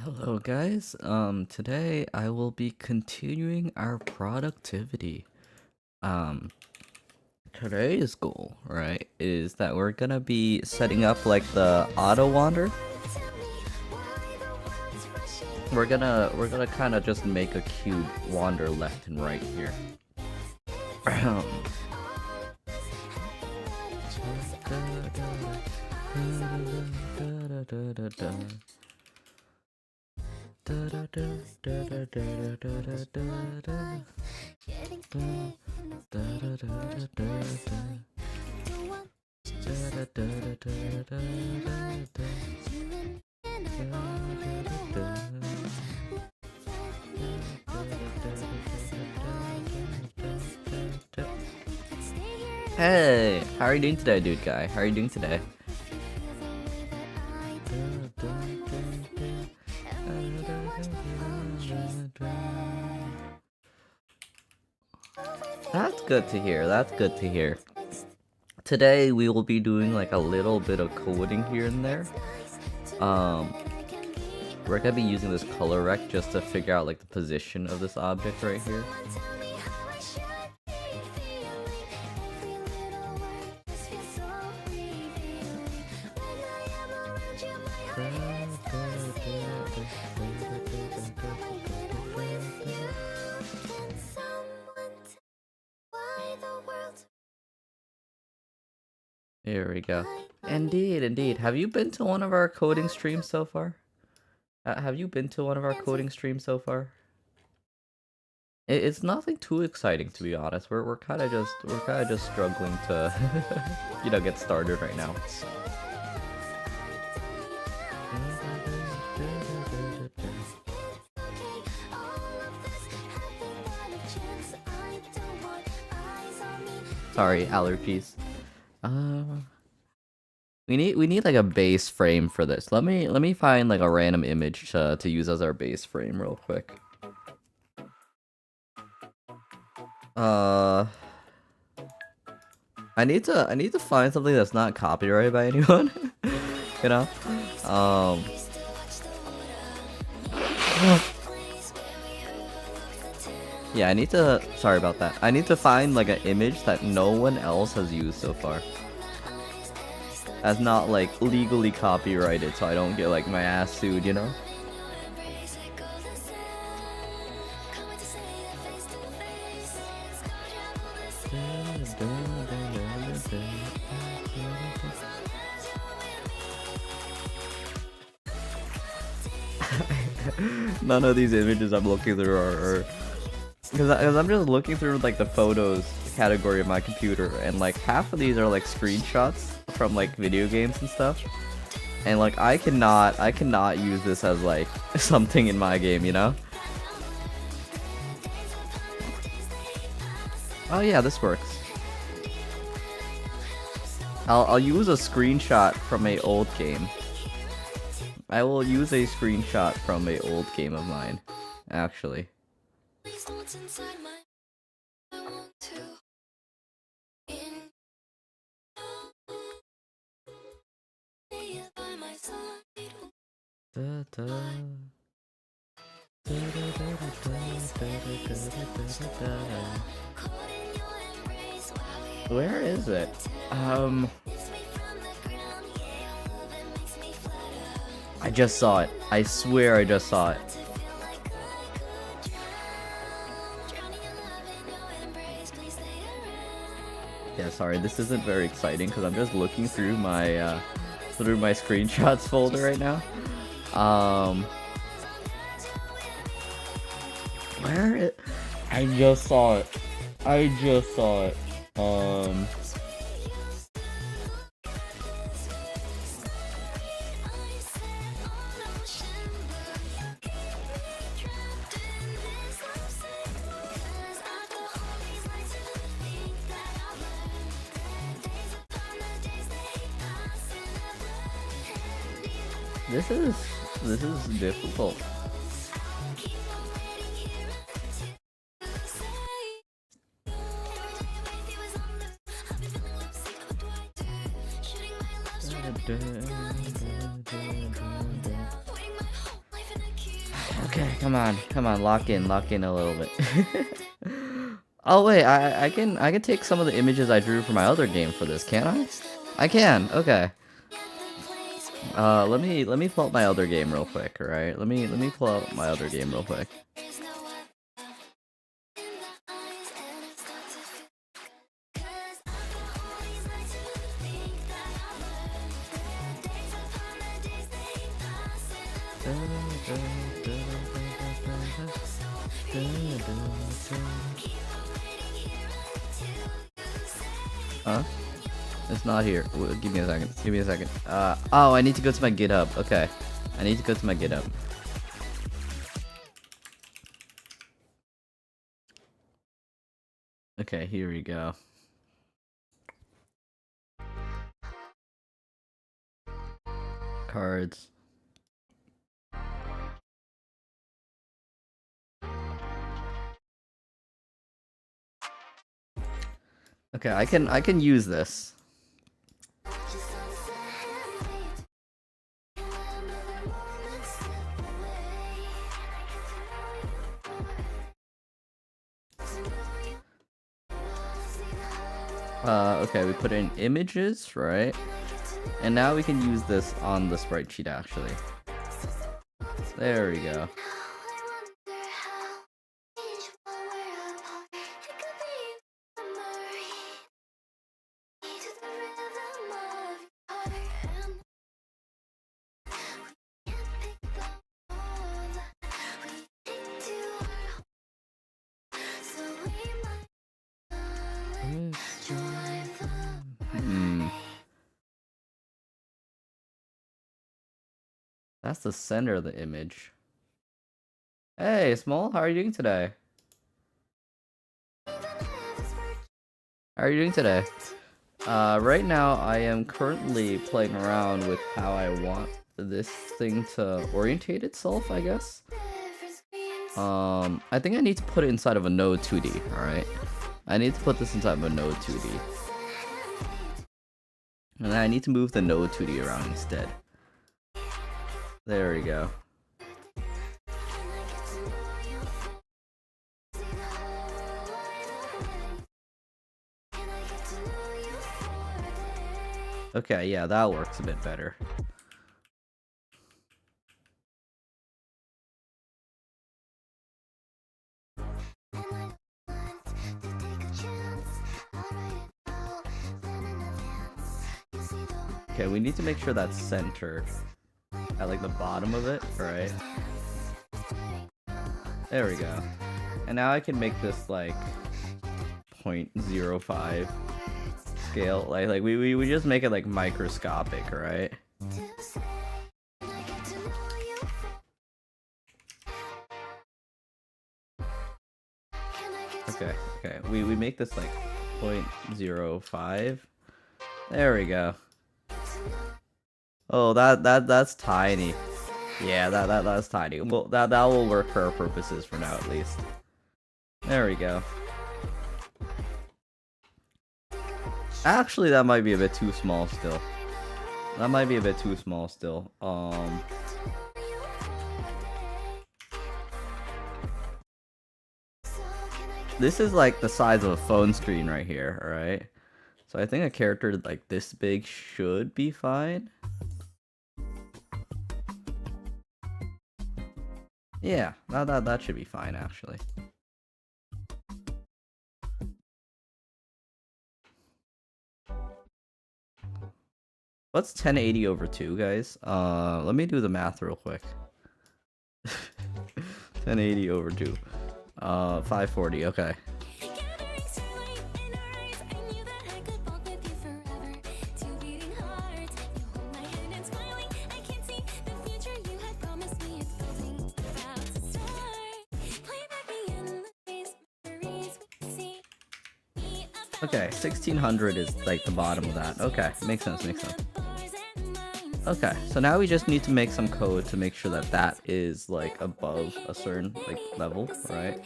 Hello guys, today I will be continuing our productivity. Um, Today's goal, right, is that we're gonna be setting up like the auto wander. We're gonna kind of just make a cube wander left and right here. Hey, how are you doing today, dude guy? How are you doing today? That's good to hear. That's good to hear. Today we will be doing like a little bit of coding here and there. We're gonna be using this color rec just to figure out like the position of this object right here. Here we go. Indeed, indeed. Have you been to one of our coding streams so far? Have you been to one of our coding streams so far? It's nothing too exciting, to be honest. We're kind of just struggling to, get started right now. Sorry, allergies. We need like a base frame for this. Let me find like a random image to use as our base frame real quick. I need to find something that's not copyrighted by anyone. You know? Yeah, sorry about that. I need to find like an image that no one else has used so far. As not like legally copyrighted, so I don't get like my ass sued, you know? None of these images I'm looking through are because I'm just looking through like the photos category of my computer, and like half of these are like screenshots from like video games and stuff, and like I cannot use this as like something in my game, you know? Oh yeah, this works. I'll use a screenshot from a old game. I will use a screenshot from a old game of mine, actually. Where is it? I just saw it. I swear I just saw it. Yeah, sorry, this isn't very exciting because I'm just looking through my screenshots folder right now. Where it? I just saw it. This is difficult. Okay, come on, lock in a little bit. Oh wait, I can take some of the images I drew for my other game for this, can't I? I can. Okay. Let me pull up my other game real quick, alright? Let me pull up my other game real quick. Huh? It's not here. Give me a second. Give me a second. Oh, I need to go to my GitHub. Okay. I need to go to my GitHub. Okay, here we go. Cards. Okay, I can use this. Okay, we put in images, right? And now we can use this on the sprite sheet, actually. There we go. That's the center of the image. Hey, Small, how are you doing today? How are you doing today? Right now I am currently playing around with how I want this thing to orientate itself, I guess. I think I need to put it inside of a Node 2D, alright? I need to put this inside of a Node 2D. And I need to move the Node 2D around instead. There we go. Okay, yeah, that works a bit better. Okay, we need to make sure that's centered at like the bottom of it, right? There we go. And now I can make this like 0.05 scale. Like we just make it like microscopic, right? Okay, we make this like 0.05. There we go. Oh, that's tiny. Yeah, that's tiny. Well, that will work for our purposes for now, at least. There we go. Actually, that might be a bit too small still. That might be a bit too small still. This is like the size of a phone screen right here, alright? So I think a character like this big should be fine. Yeah, that should be fine actually. What's 1080 over 2, guys? Let me do the math real quick. 1080 over 2. 540, okay. Okay, 1600 is like the bottom of that. Okay, makes sense, makes sense. Okay, so now we just need to make some code to make sure that that is like above a certain like level, right?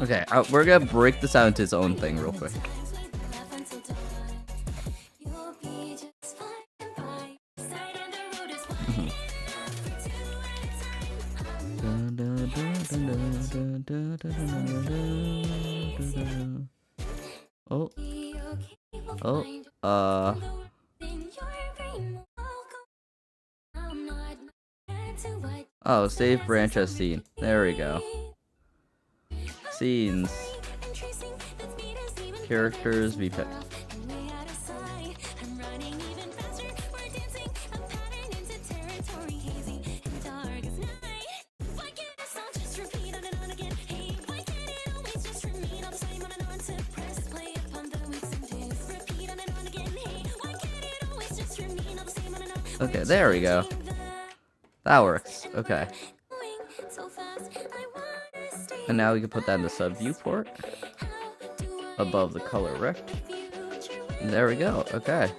Okay, we're gonna break this out into its own thing real quick. Oh. Oh. Oh, save branch as scene. There we go. Scenes. Characters, Vpet. Okay, there we go. That works. Okay. And now we can put that in the sub viewport above the color rect. And there we go. Okay.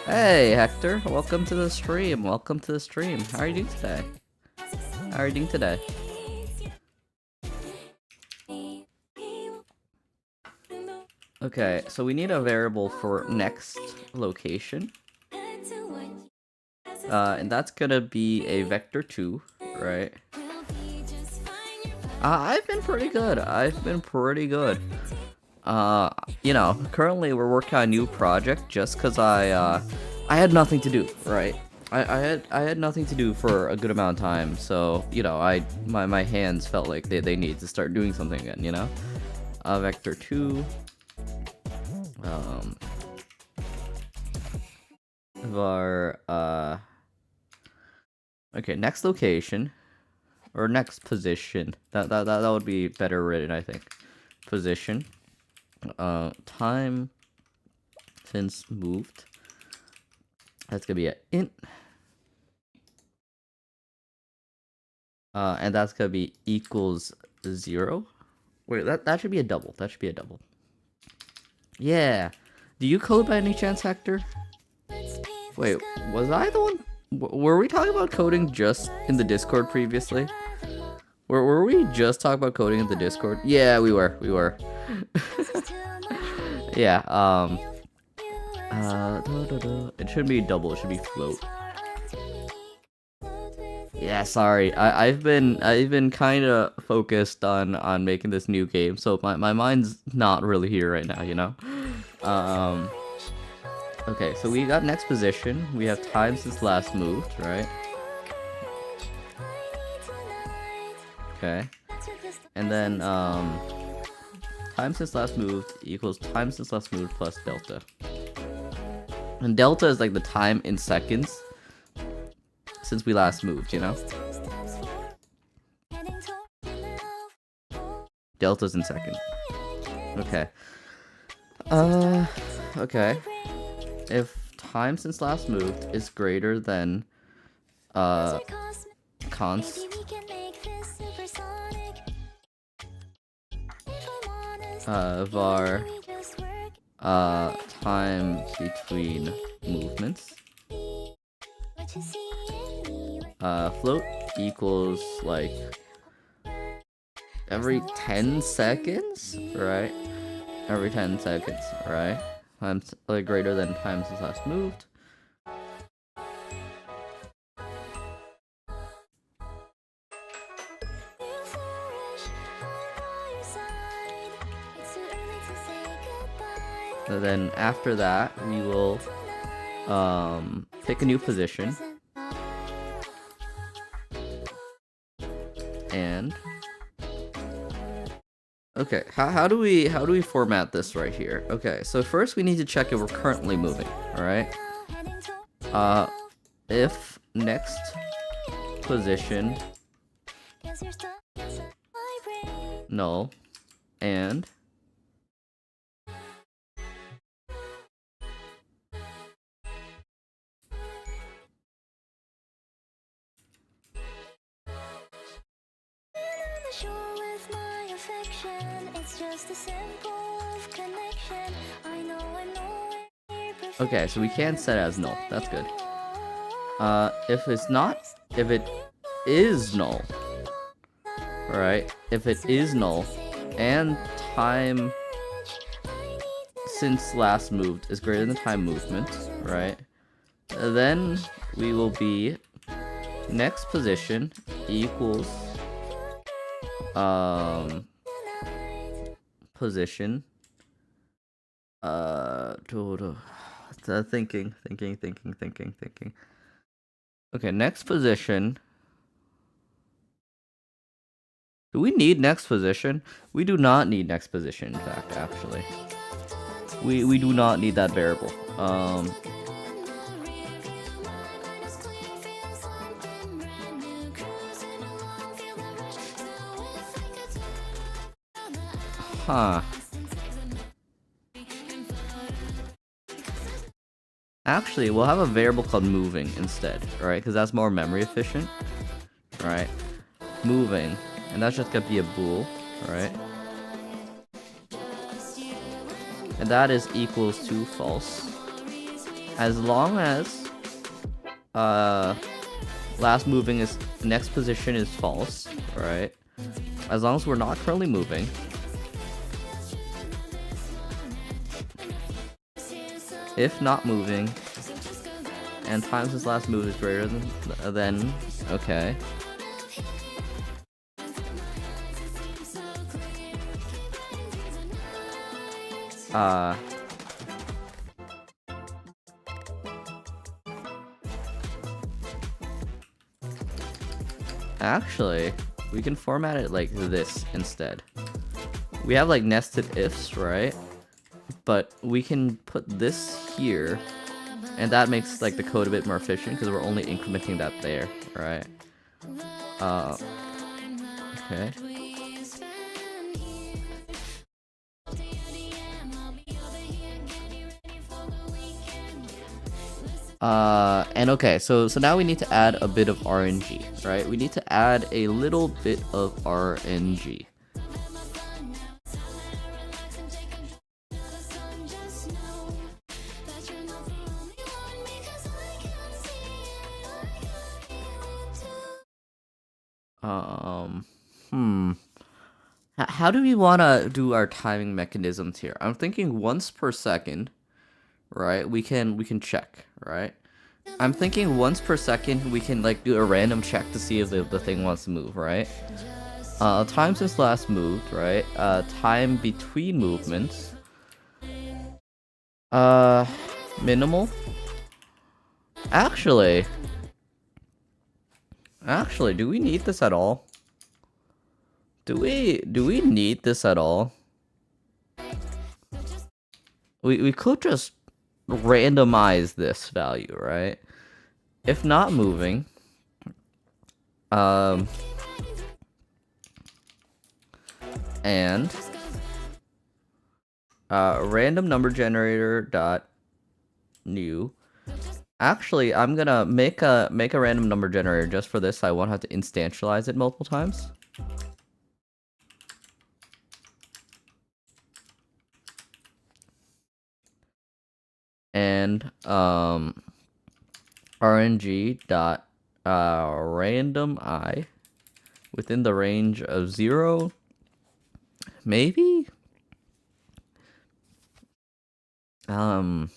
Hey Hector, welcome to the stream. Welcome to the stream. How are you doing today? How are you doing today? Okay, so we need a variable for next location. And that's gonna be a vector2, right? I've been pretty good. You know, currently we're working on a new project just because I had nothing to do, right? I had nothing to do for a good amount of time, so you know, my hands felt like they need to start doing something again, you know. Vector2. Var okay, next location or next position. That would be better written, I think. Position. Time since moved. That's gonna be an int. And that's gonna be equals 0. Wait, that should be a double. That should be a double. Yeah. Do you code by any chance, Hector? Wait, was I the one? Were we talking about coding just in the Discord previously? Were we just talking about coding in the Discord? Yeah, we were. Yeah, it shouldn't be double, it should be float. Yeah, sorry. I've been kind of focused on making this new game, so my mind's not really here right now, you know. Okay, so we got next position. We have time since last moved, right? Okay. And then time since last moved equals time since last moved plus delta. And delta is like the time in seconds since we last moved, you know? Delta's in seconds. Okay. Okay. If time since last moved is greater than const var time between movements, float equals like every 10 seconds, right? Every 10 seconds, right? Times like greater than time since last moved. And then after that, we will pick a new position. And okay, how do we format this right here? Okay, so first we need to check if we're currently moving, all right? If next position null and Okay, so we can set it as null. That's good. If it is null, right? If it is null, and time since last moved is greater than time movement, right? Then we will be next position equals position thinking. Okay, next position. Do we need next position? We do not need next position, in fact, actually. We do not need that variable. Huh. Actually, we'll have a variable called moving instead, right? Because that's more memory efficient, right? Moving, and that's just gonna be a bool, right? And that is equals to false. As long as last moving is next position is false, right? As long as we're not currently moving. If not moving, and time since last move is greater than okay. Actually, we can format it like this instead. We have like nested ifs, right? But we can put this here, and that makes like the code a bit more efficient because we're only incrementing that there, right? Okay. And okay, so now we need to add a bit of RNG, right? We need to add a little bit of RNG. How do we want to do our timing mechanisms here? I'm thinking once per second, right? We can check, right? I'm thinking once per second we can like do a random check to see if the thing wants to move, right? Time since last moved, right? Time between movements. Minimal. Actually, do we need this at all? Do we need this at all? We could just randomize this value, right? If not moving, and random number generator dot new. Actually, I'm gonna make a random number generator just for this. I won't have to instantialize it multiple times. And RNG dot random I within the range of 0, maybe. I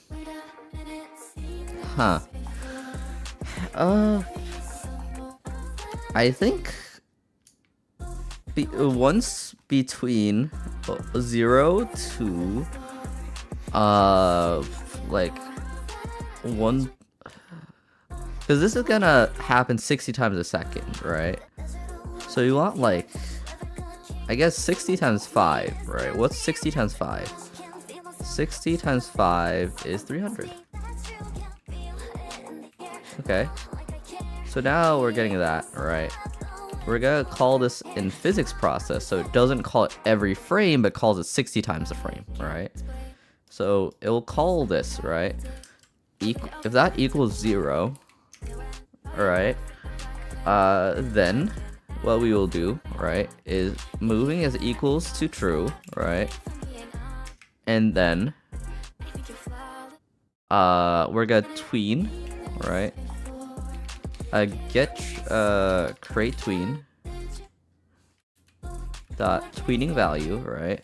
think once between 0 to like 1, because this is gonna happen 60 times a second, right? So you want like, I guess 60 times 5, right? What's 60 times 5? 60 times 5 is 300. Okay, so now we're getting that, right? We're gonna call this in physics process, so it doesn't call it every frame, but calls it 60 times a frame, right? So it will call this, right? If that equals 0, alright, then what we will do, right, is moving is equals to true, right? And then we're gonna tween, right? Get create tween dot tweening value, right?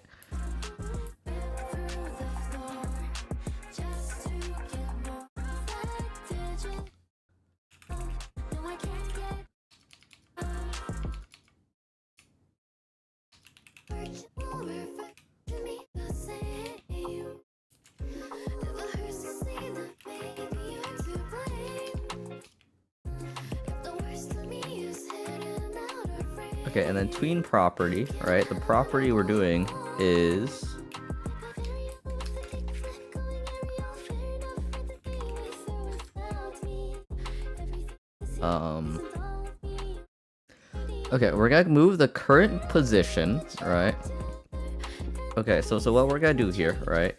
Okay, and then tween property, right? The property we're doing is okay, we're gonna move the current position, right? Okay, so what we're gonna do here, right?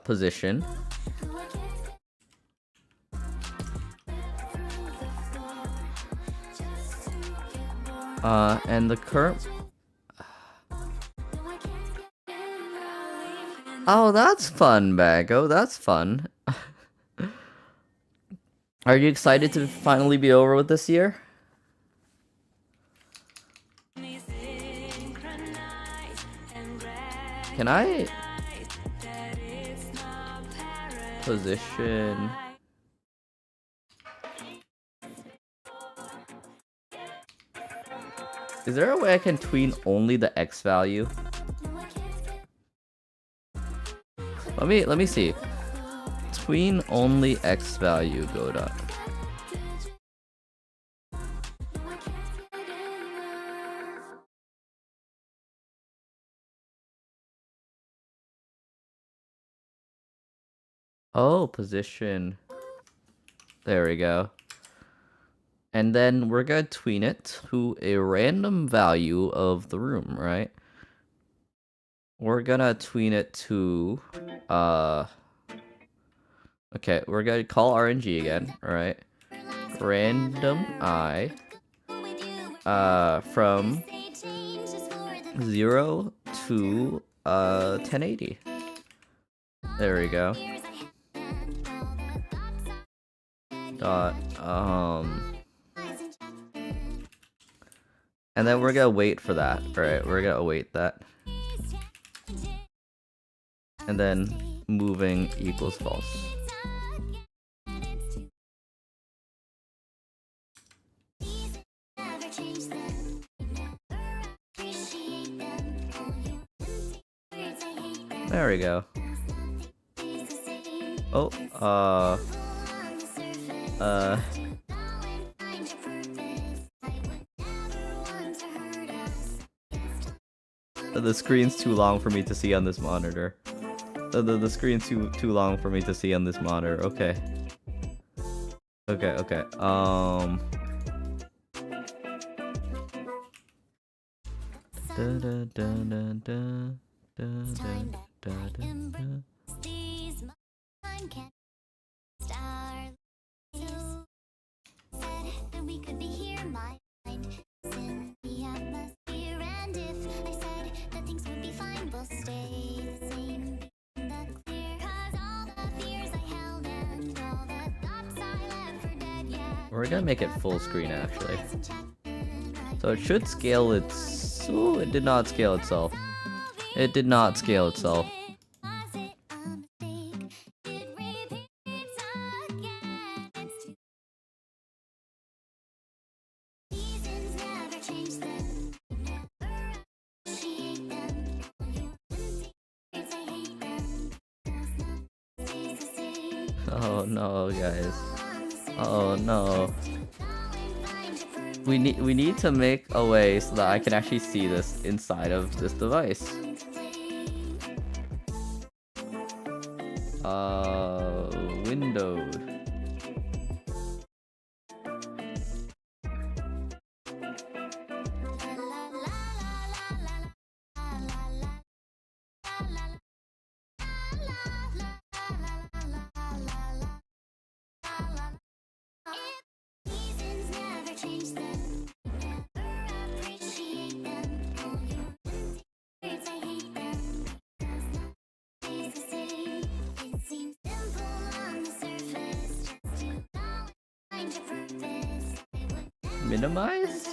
Position. And the current. Oh, that's fun, Bago. That's fun. Are you excited to finally be over with this year? Can I position? Is there a way I can tween only the X value? Let me see. Tween only X value go dot. Oh, position. There we go. And then we're gonna tween it to a random value of the room, right? We're gonna tween it to, okay, we're gonna call RNG again, right? Random I, from 0 to, 1080. There we go. Dot, and then we're gonna wait for that, right? We're gonna await that. And then moving equals false. There we go. Oh, the screen's too long for me to see on this monitor. The screen's too long for me to see on this monitor. Okay. Okay. We're gonna make it full screen actually. So it should scale its... Oh, it did not scale itself. It did not scale itself. Oh no, guys. Oh no. We need to make a way so that I can actually see this inside of this device. Windowed. Minimized?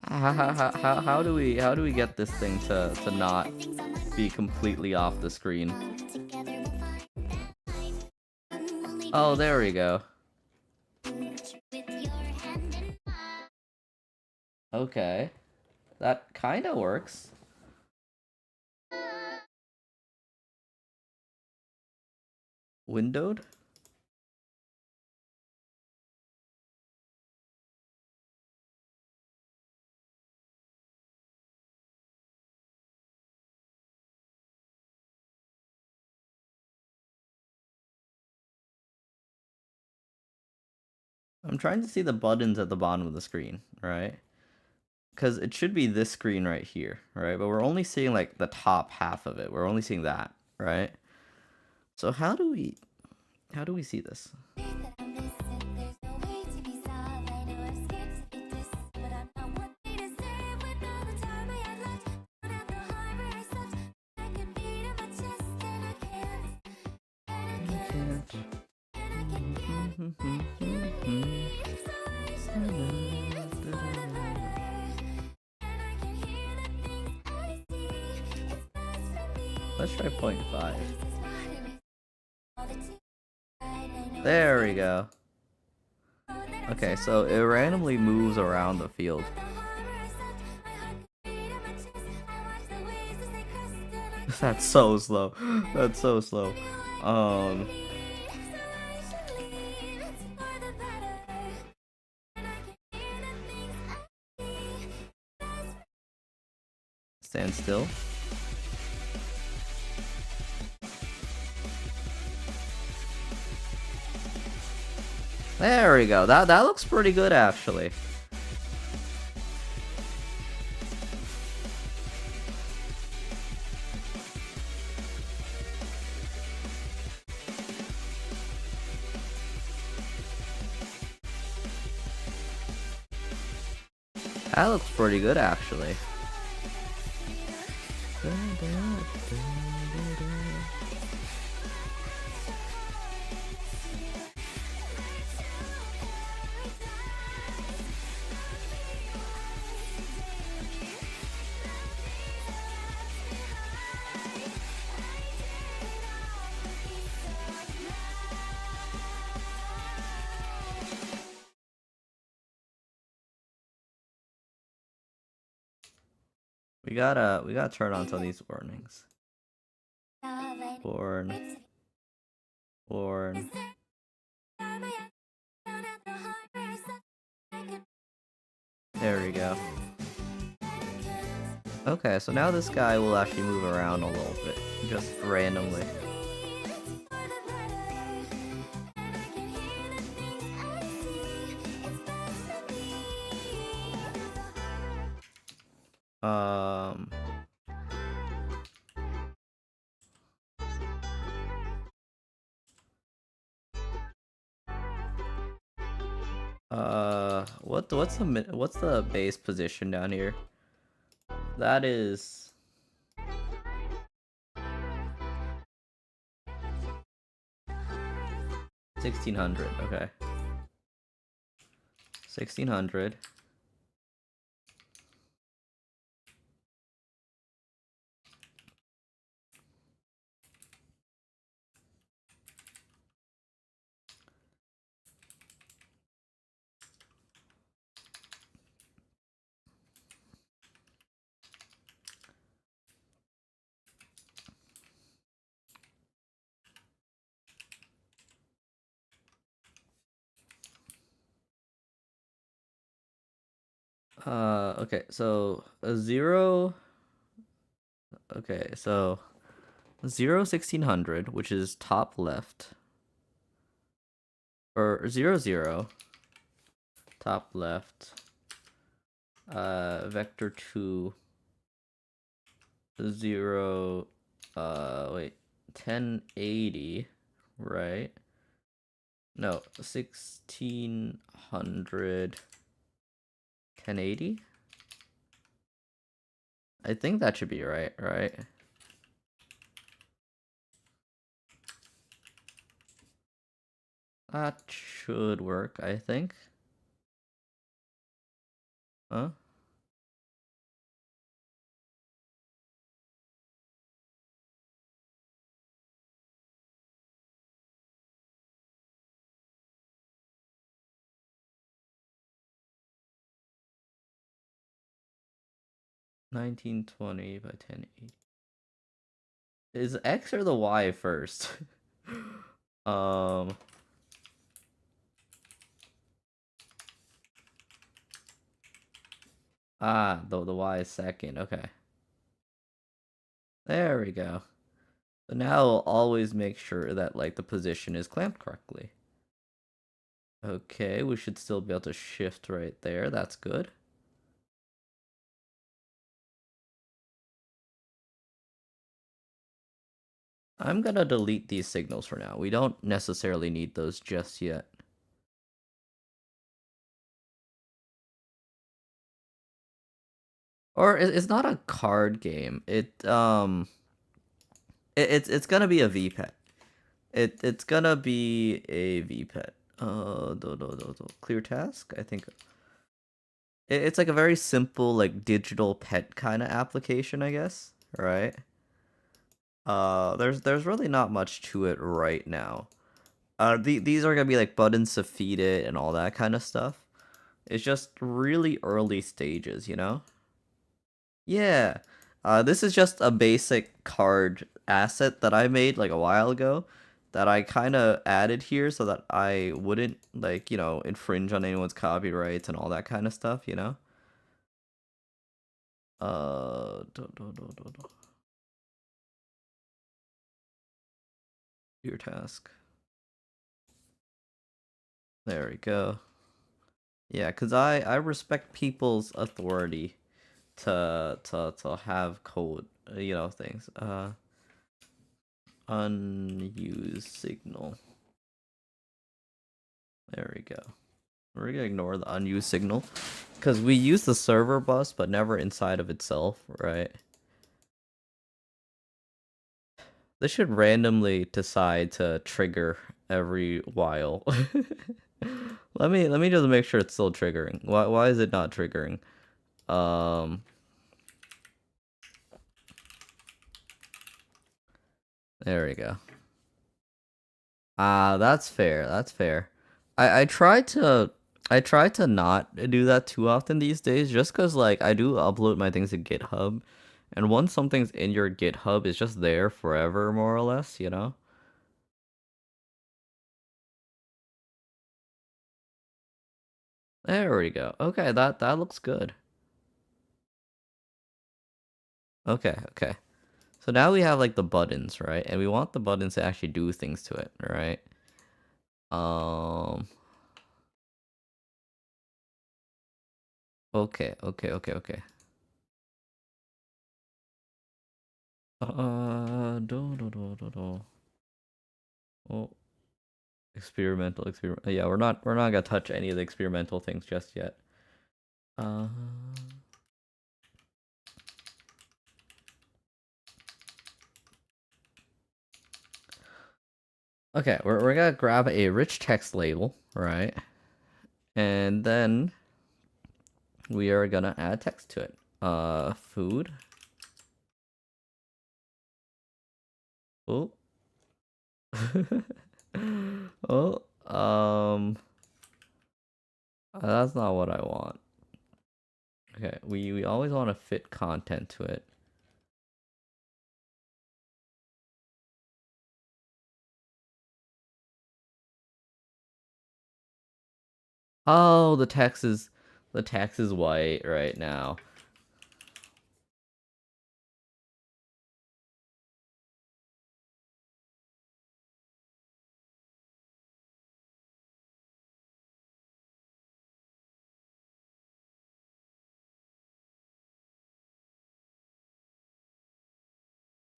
How do we get this thing to not be completely off the screen? Oh, there we go. Okay. That kinda works. Windowed? I'm trying to see the buttons at the bottom of the screen, right? Because it should be this screen right here, right? But we're only seeing like the top half of it. We're only seeing that, right? So how do we see this? Let's try 0.5. There we go. Okay, so it randomly moves around the field. That's so slow. That's so slow. Stand still. There we go. That looks pretty good actually. That looks pretty good actually. We gotta turn on some of these warnings. Warn. There we go. Okay, so now this guy will actually move around a little bit, just randomly. What's the base position down here? That is 1600. Okay, 1600. Okay, so a 0. Okay, so 0, 1600, which is top left. Or 0, 0, top left. Vector 2, 0, wait, 1080, right? No, 1600, 1080? I think that should be right? That should work, I think. Huh? 1920 by 1080. Is X or the Y first? um. The Y is second. Okay. There we go. So now I'll always make sure that like the position is clamped correctly. Okay, we should still be able to shift right there. That's good. I'm gonna delete these signals for now. We don't necessarily need those just yet. Or it's not a card game. It's gonna be a Vpet. It's gonna be a Vpet. Clear task. I think it's like a very simple like digital pet kind of application, I guess. Right? There's really not much to it right now. These are gonna be like buttons to feed it and all that kind of stuff. It's just really early stages, you know? Yeah. This is just a basic card asset that I made like a while ago that I kind of added here so that I wouldn't like, infringe on anyone's copyrights and all that kind of stuff, you know? Do. Your task. There we go. Yeah, cuz I respect people's authority to have code, things. Unused signal. There we go. We're gonna ignore the unused signal because we use the server bus, but never inside of itself, right? This should randomly decide to trigger every while. Let me just make sure it's still triggering. Why is it not triggering? There we go. That's fair. That's fair. I try to not do that too often these days, just cause like I do upload my things to GitHub, and once something's in your GitHub, it's just there forever, more or less, you know? There we go. Okay, that looks good. Okay, okay. So now we have like the buttons, right? And we want the buttons to actually do things to it, right? Um. Okay. Do. Oh, experiment. Yeah, we're not gonna touch any of the experimental things just yet. Uh. Okay, we're gonna grab a rich text label, right? And then we are gonna add text to it. Food. Oh. Oh. That's not what I want. Okay, we always want to fit content to it. Oh, the text is white right now.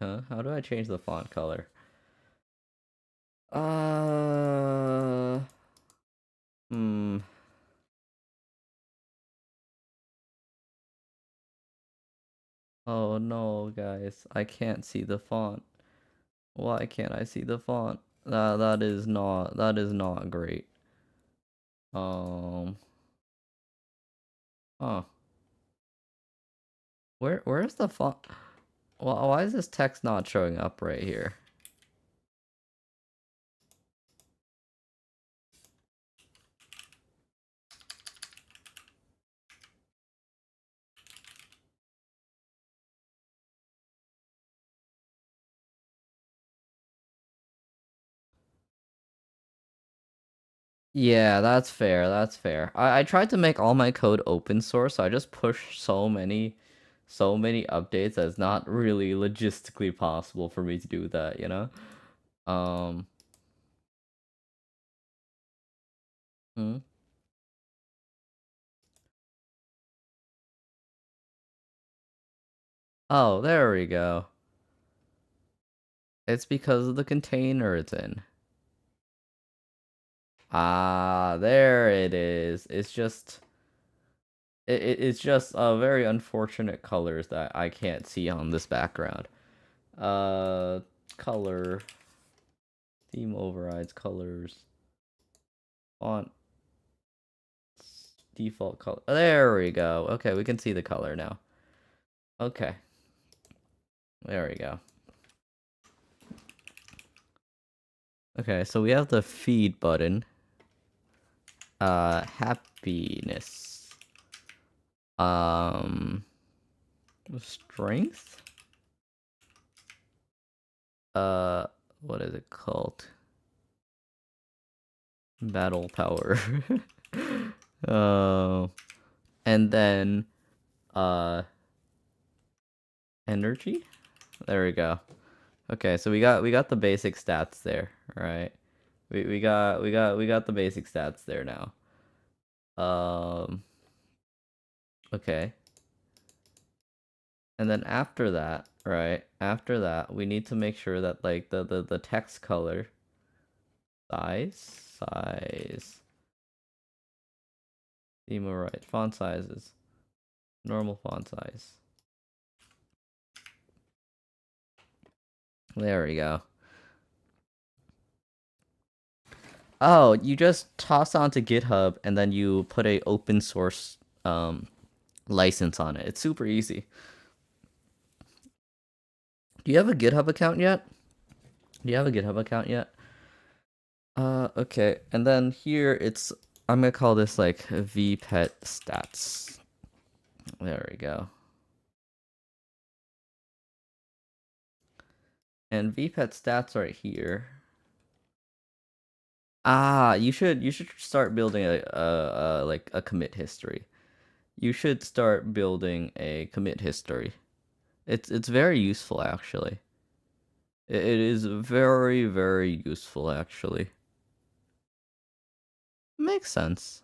Huh? How do I change the font color? Uh, hmm. Oh no, guys, I can't see the font. Why can't I see the font? that is not great. Um, huh. Where's the font? Well, why is this text not showing up right here? Yeah, that's fair. That's fair. I tried to make all my code open source, so I just pushed so many updates that it's not really logistically possible for me to do that, you know? Um, hmm? Oh, there we go. It's because of the container it's in. Ah, there it is. It's just very unfortunate colors that I can't see on this background. Uh, color, theme overrides, colors, font, default color. There we go. Okay, we can see the color now. Okay, there we go. Okay, so we have the feed button. Happiness. Um, strength. Uh, what is it called? Battle power. Oh, and then uh, energy. There we go. Okay, so we got the basic stats there, right? We got the basic stats there now. Um, okay. And then after that, right? After that, we need to make sure that like the text color size theme right font sizes normal font size. There we go. Oh, you just toss onto GitHub and then you put a open source license on it. It's super easy. Do you have a GitHub account yet? Do you have a GitHub account yet? Okay. And then here it's I'm gonna call this like Vpet stats. There we go. And Vpet stats right here. Ah, you should start building a like a commit history. You should start building a commit history. It's very useful actually. It is very very useful actually. Makes sense.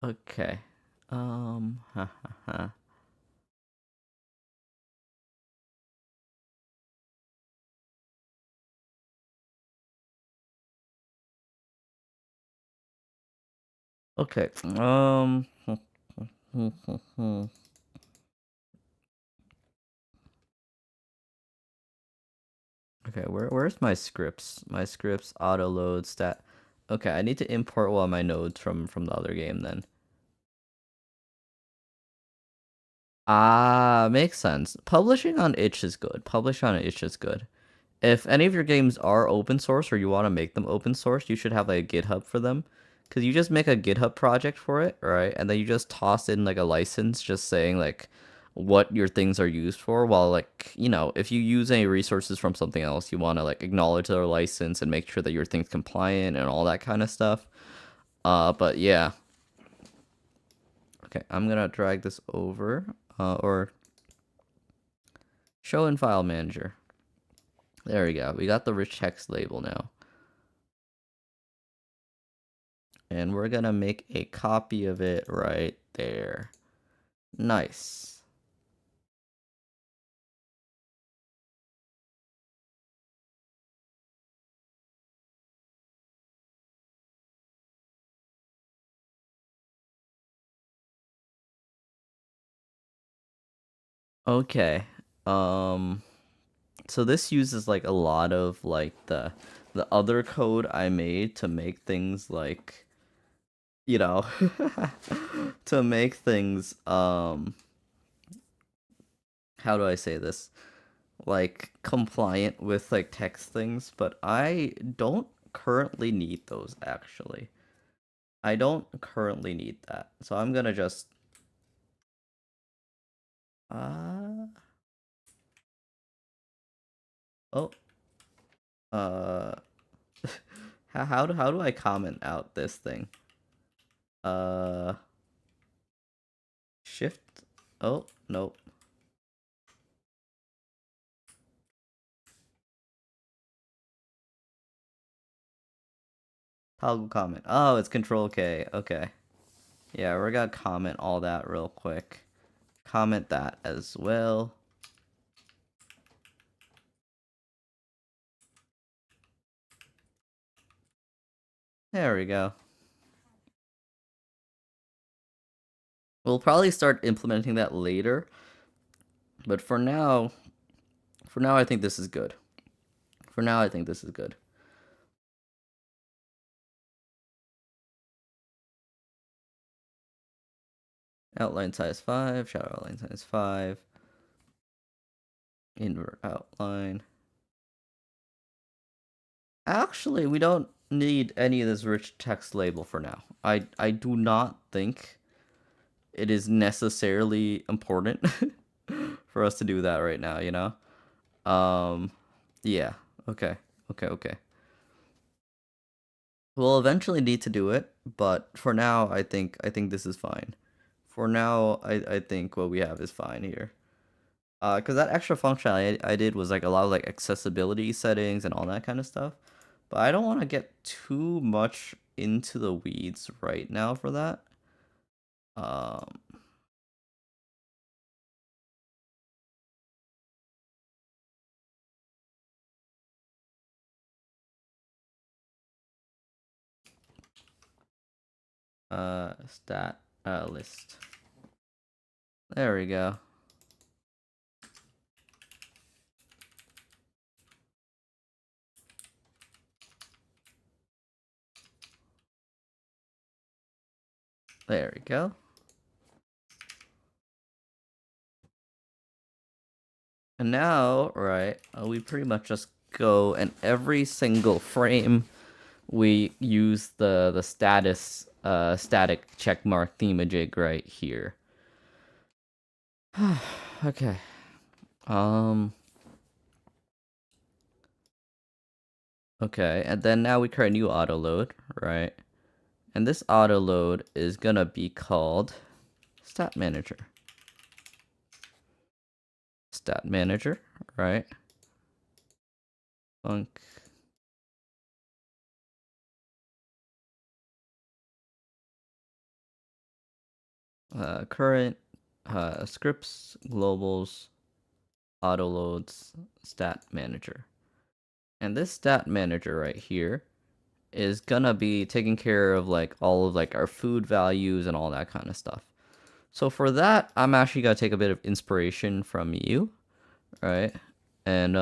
Okay. Ha ha ha. Okay. Okay, where's my scripts? My scripts auto load stat. Okay, I need to import one of my nodes from the other game then. Ah, makes sense. Publishing on itch is good. Publish on itch is good. If any of your games are open source or you want to make them open source, you should have like a GitHub for them. Because you just make a GitHub project for it, right? And then you just toss in like a license just saying like what your things are used for. While like, if you use any resources from something else, you want to like acknowledge their license and make sure that your thing's compliant and all that kind of stuff. But yeah. Okay, I'm gonna drag this over. Or show in file manager. There we go. We got the rich text label now. And we're gonna make a copy of it right there. Nice. Okay. Um, So this uses like a lot of like the other code I made to make things like, you know, to make things how do I say this? Like compliant with like text things, but I don't currently need those actually. I don't currently need that. So I'm gonna just uh oh uh how do I comment out this thing? Uh shift. Oh, nope. Toggle comment. Oh, it's control K. Okay. Yeah, we're gonna comment all that real quick. Comment that as well. There we go. We'll probably start implementing that later, but for now I think this is good. For now, I think this is good. Outline size 5, shadow outline size 5, invert outline. Actually, we don't need any of this rich text label for now. I do not think it is necessarily important for us to do that right now, you know? Yeah. Okay. Okay. We'll eventually need to do it, but for now, I think this is fine. For now, I think what we have is fine here. Because that extra function I did was like a lot of like accessibility settings and all that kind of stuff. But I don't want to get too much into the weeds right now for that. Um, stat list. There we go. There we go. And now, right, we pretty much just go and every single frame we use the static checkmark themajig right here. Okay. Okay, and then now we create a new auto load, right? And this auto load is gonna be called stat manager. Stat manager, right? Func current scripts globals auto loads stat manager. And this stat manager right here is gonna be taking care of like all of like our food values and all that kind of stuff. So for that, I'm actually gonna take a bit of inspiration from you, right? And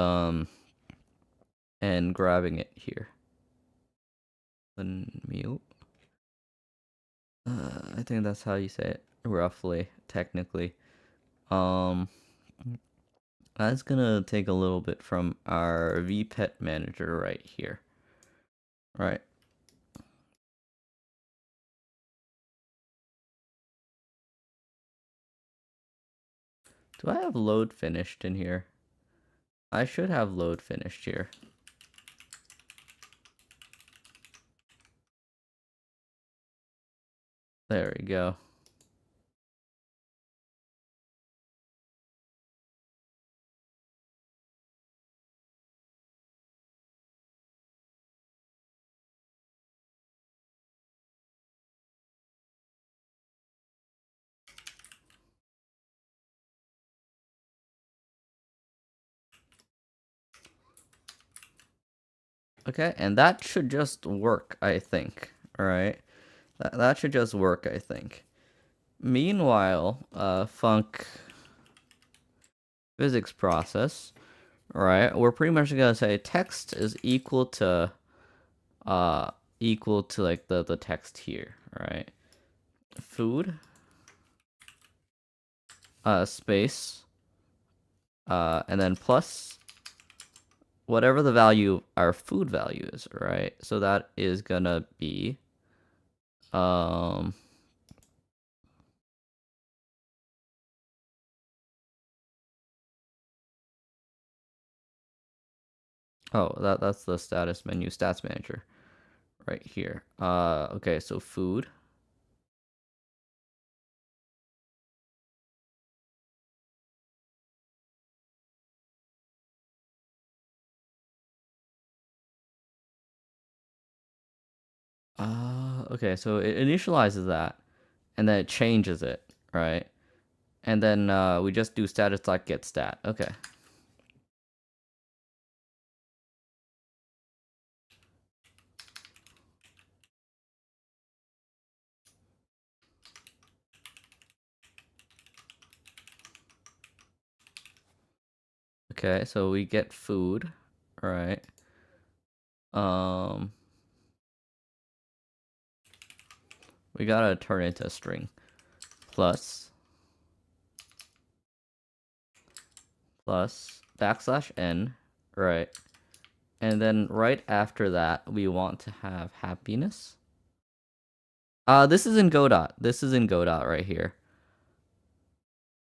grabbing it here. Then mute. I think that's how you say it, roughly, technically. Um, that's gonna take a little bit from our Vpet manager right here. Right. Do I have load finished in here? I should have load finished here. There we go. Okay, and that should just work, I think. Alright? That should just work, I think. Meanwhile, func physics process, right? We're pretty much gonna say text is equal to like the text here, right? Food, space, and then plus whatever the value our food value is, right? So that is gonna be um oh, that's the status menu, stats manager right here. Okay, so food. Okay, so it initializes that and then it changes it, right? And then we just do status.get stat. Okay. Okay, so we get food, right? Um, we gotta turn it into a string. Plus backslash n, right? And then right after that, we want to have happiness. This is in Godot. This is in Godot right here.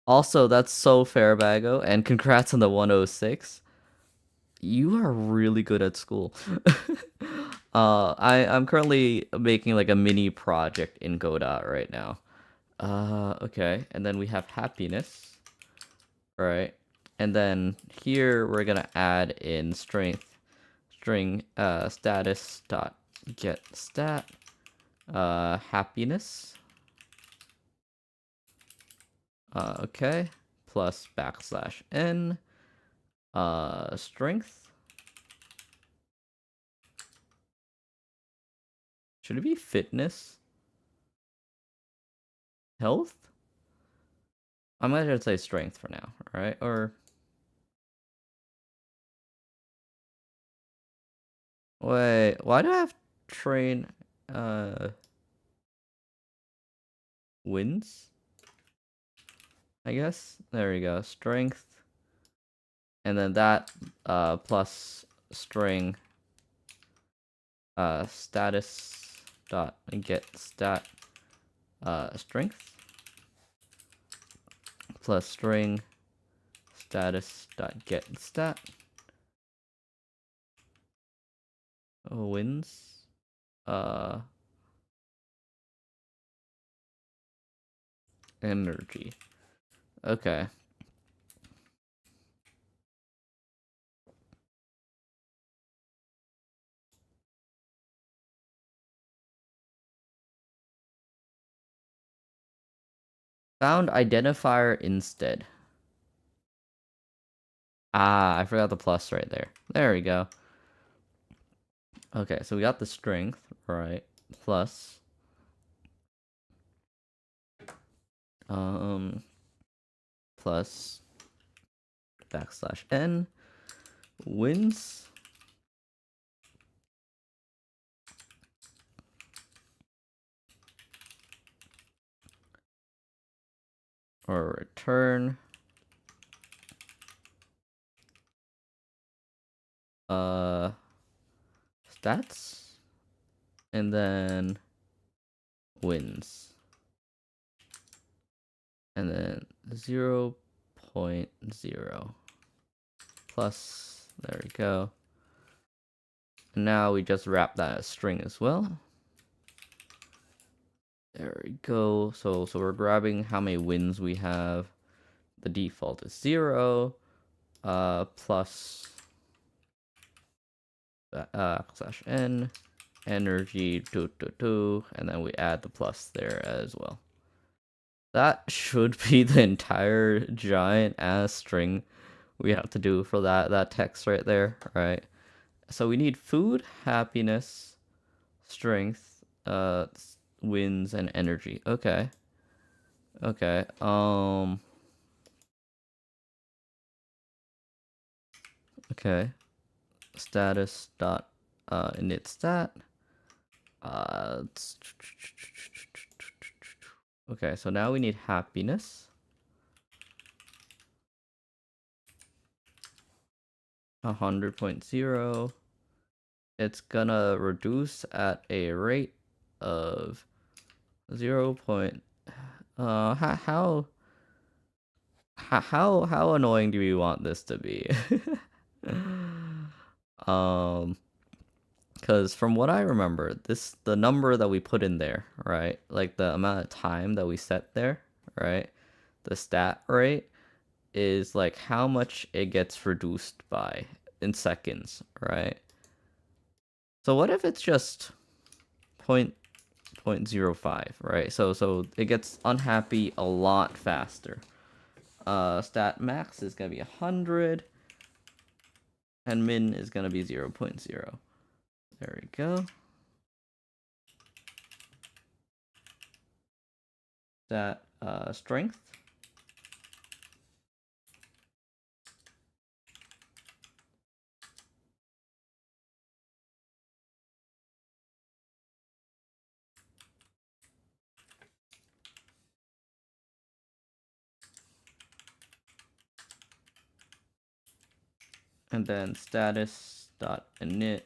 Also, that's so fair, Bago, and congrats on the 106. You are really good at school. I'm currently making like a mini project in Godot right now. Okay, and then we have happiness, right? And then here we're gonna add in string status dot get stat happiness. Okay, plus backslash n strength. Should it be fitness? Health? I might just say strength for now, right? Or wait, why do I have train wins? I guess. There we go. Strength. And then that plus string status dot get stat strength plus string status dot get stat wins energy. Okay. Found identifier instead. I forgot the plus right there. There we go. Okay, so we got the strength, right? Plus plus backslash n wins or return stats and then wins and then 0.0 plus, there we go. And now we just wrap that as string as well. There we go. So we're grabbing how many wins we have. The default is 0 plus slash n energy 2, and then we add the plus there as well. That should be the entire giant ass string we have to do for that text right there, right? So we need food, happiness, strength, wins, and energy. Okay. Okay. Okay. Status dot init stat. Okay, so now we need happiness. 100.0. It's gonna reduce at a rate of 0. How annoying do we want this to be? um because from what I remember, the number that we put in there, right? Like the amount of time that we set there, right? The stat rate is like how much it gets reduced by in seconds, right? So what if it's just point 0.05, right? So it gets unhappy a lot faster. Stat max is gonna be 100, and min is gonna be 0.0. There we go. Stat strength. And then status dot init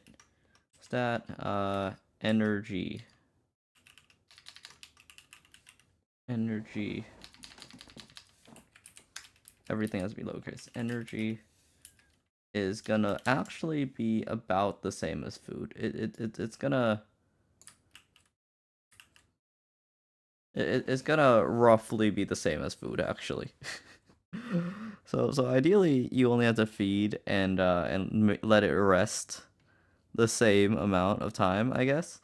stat energy everything has to be lowercase. Energy is gonna actually be about the same as food. It's gonna it's gonna roughly be the same as food actually. So ideally you only have to feed and let it rest the same amount of time, I guess.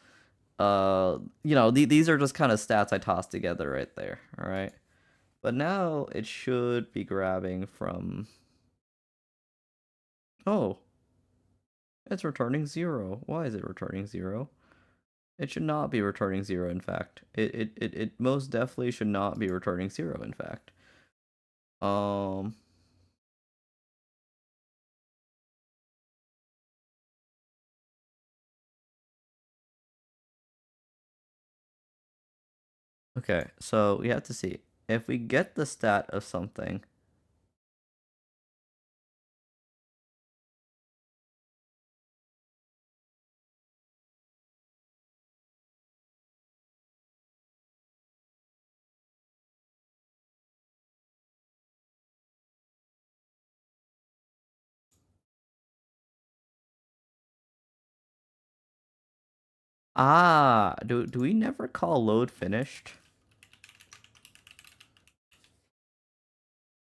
You know, these are just kind of stats I tossed together right there, all right? But now it should be grabbing from... Oh, it's returning 0. Why is it returning 0? It should not be returning 0, in fact. It most definitely should not be returning 0, in fact. Um... Okay, so we have to see. If we get the stat of something... Ah, do we never call load finished?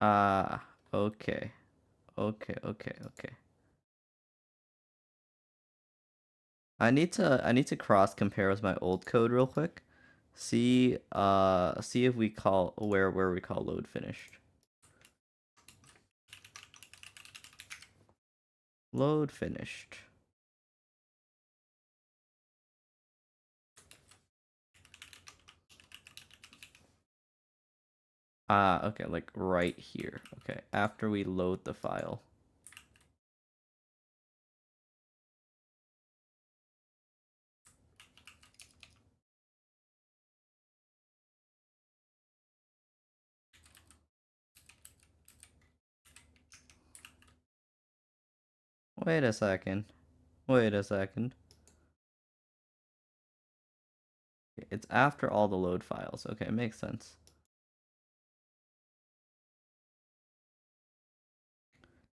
Ah, okay. Okay. I need to cross compare with my old code real quick. See if we call where we call load finished. Load finished. Ah, okay, like right here. Okay, after we load the file. Wait a second. Wait a second. It's after all the load files. Okay, makes sense.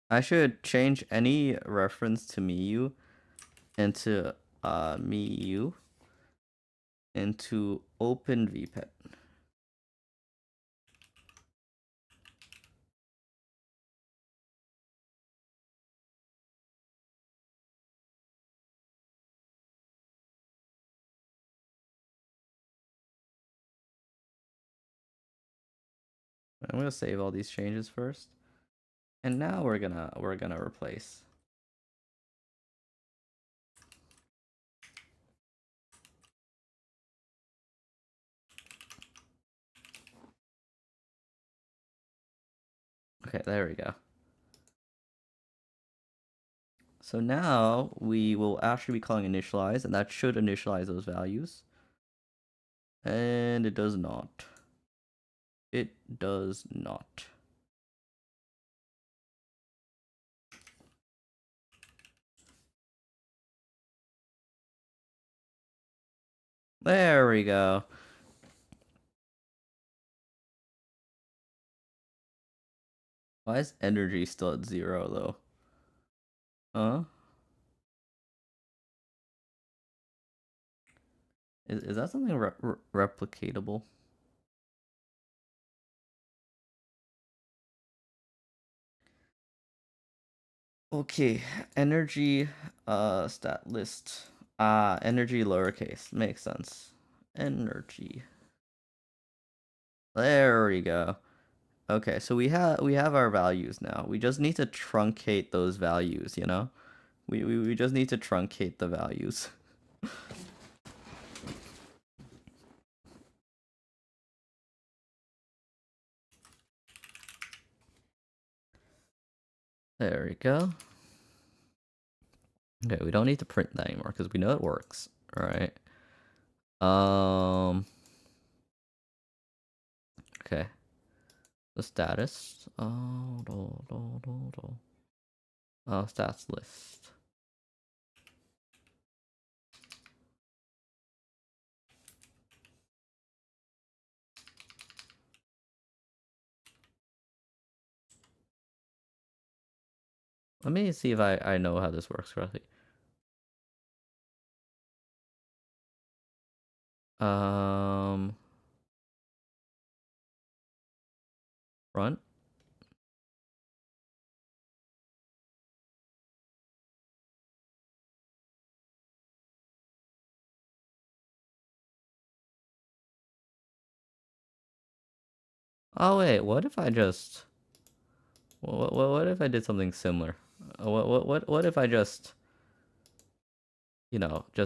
I should change any reference to Miyu into Miyu into open Vpet. I'm gonna save all these changes first. And now we're gonna replace. Okay, there we go. So now we will actually be calling initialize, and that should initialize those values. And it does not. It does not. There we go. Why is energy still at 0 though? Huh? Is that something replicatable? Okay, energy stat list. Energy lowercase. Makes sense. Energy. There we go. Okay, so we have our values now. We just need to truncate those values, you know? We just need to truncate the values. There we go. Okay, we don't need to print that anymore because we know it works. All right. Okay. The status. Stats list. Let me see if I know how this works correctly. Run. Oh wait, what if I just what if I did something similar? What if I just what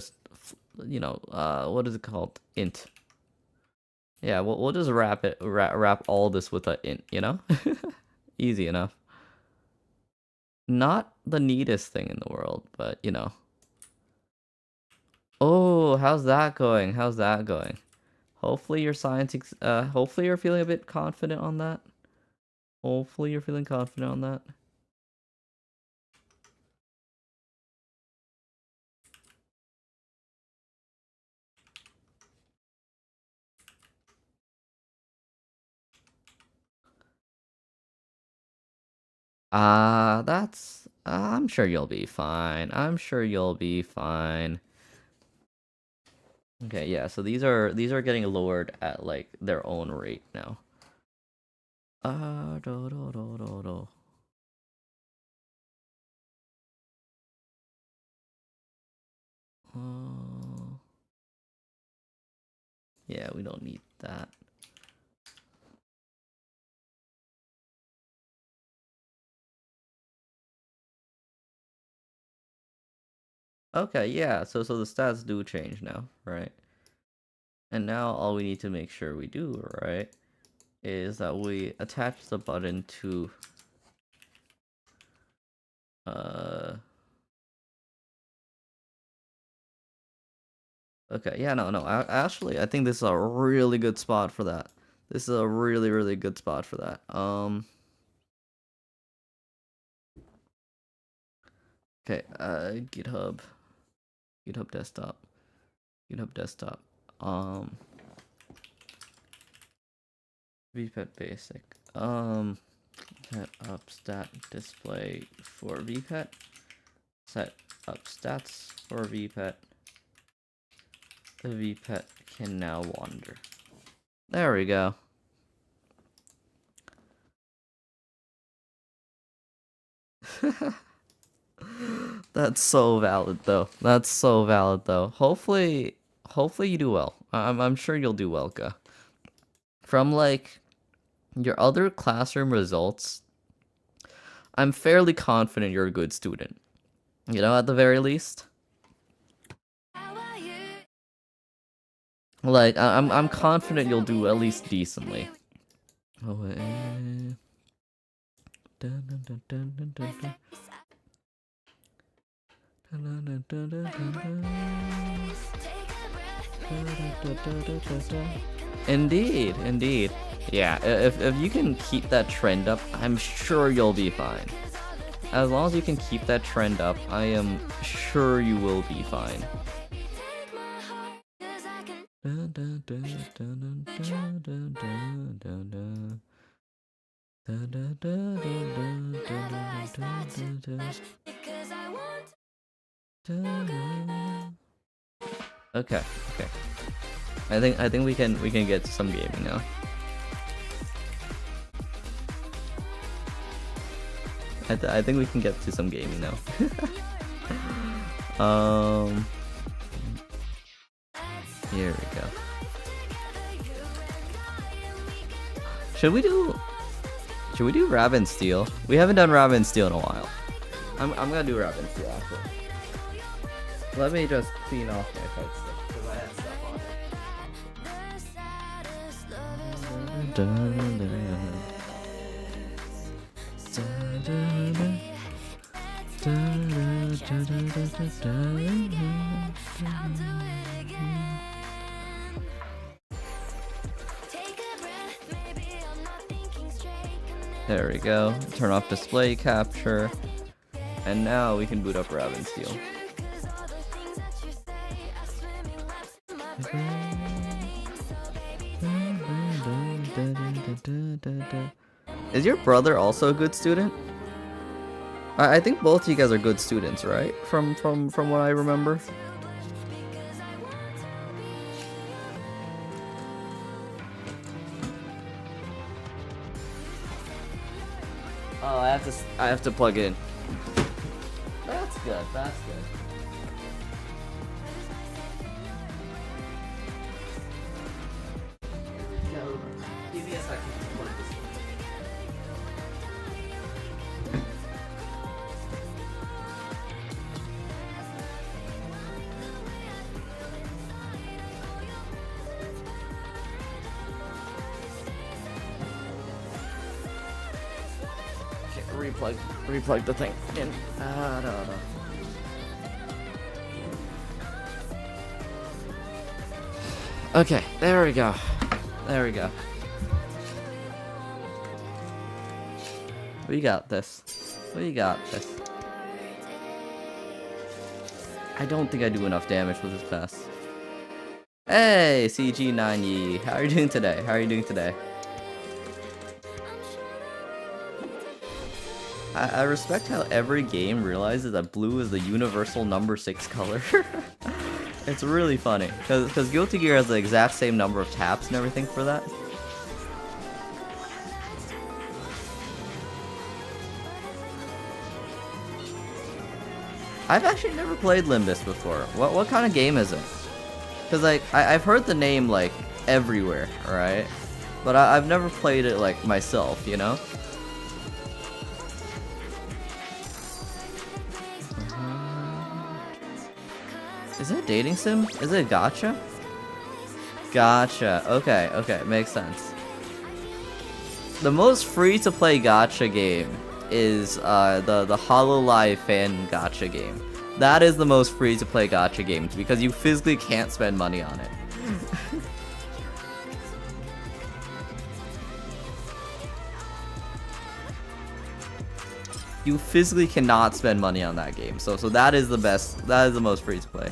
is it called? Int. Yeah, we'll just wrap all this with a int, you know? Easy enough. Not the neatest thing in the world, but you know. Oh, how's that going? How's that going? Hopefully your hopefully you're feeling a bit confident on that. Hopefully you're feeling confident on that. I'm sure you'll be fine. I'm sure you'll be fine. Okay, yeah, so these are getting lowered at like their own rate now. Do, do, do, do, do. Yeah, we don't need that. Okay, yeah, so the stats do change now, right? And now all we need to make sure we do, right, is that we attach the button to okay, yeah, no, actually I think this is a really good spot for that. This is a really, really good spot for that. Okay, GitHub desktop. GitHub desktop. Vpet basic. Set up stat display for Vpet. Set up stats for Vpet. The Vpet can now wander. There we go. That's so valid though. That's so valid though. Hopefully you do well. I'm sure you'll do well, Ga. From like your other classroom results, I'm fairly confident you're a good student. You know, at the very least. Like I'm confident you'll do at least decently. Oh, dun, dun, dun, dun, dun, dun. Indeed, indeed. Yeah, if you can keep that trend up, I'm sure you'll be fine. As long as you can keep that trend up, I am sure you will be fine. Okay, okay. I think we can get to some gaming now. I think we can get to some gaming now. Here we go. Should we do Rabbit and Steel? We haven't done Rabbit and Steel in a while. I'm gonna do Rabbit and Steel actually. Let me just clean off my fight stick because I had stuff There we go. Turn off display capture. And now we can boot up Rabbit and Steel. Is your brother also a good student? I think both of you guys are good students, right? From what I remember. Oh, I have to plug in. That's good. That's good. No, give me a second to plug this in. Replug the thing in. No. Okay, there we go. There we go. We got this. We got this. I don't think I do enough damage with this pass. Hey, CG90. How are you doing today? How are you doing today? I respect how every game realizes that blue is the universal number 6 color. It's really funny, because Guilty Gear has the exact same number of taps and everything for that. I've actually never played Limbus before. What kind of game is it? Because like I've heard the name like everywhere, right? But I've never played it like myself, you know? Is it a dating sim? Is it a gacha? Gacha. Okay, okay, makes sense. The most free-to-play gacha game is the HoloLive fan gacha game. That is the most free-to-play gacha game because you physically can't spend money on it. You physically cannot spend money on that game. So that is the best. That is the most free-to-play.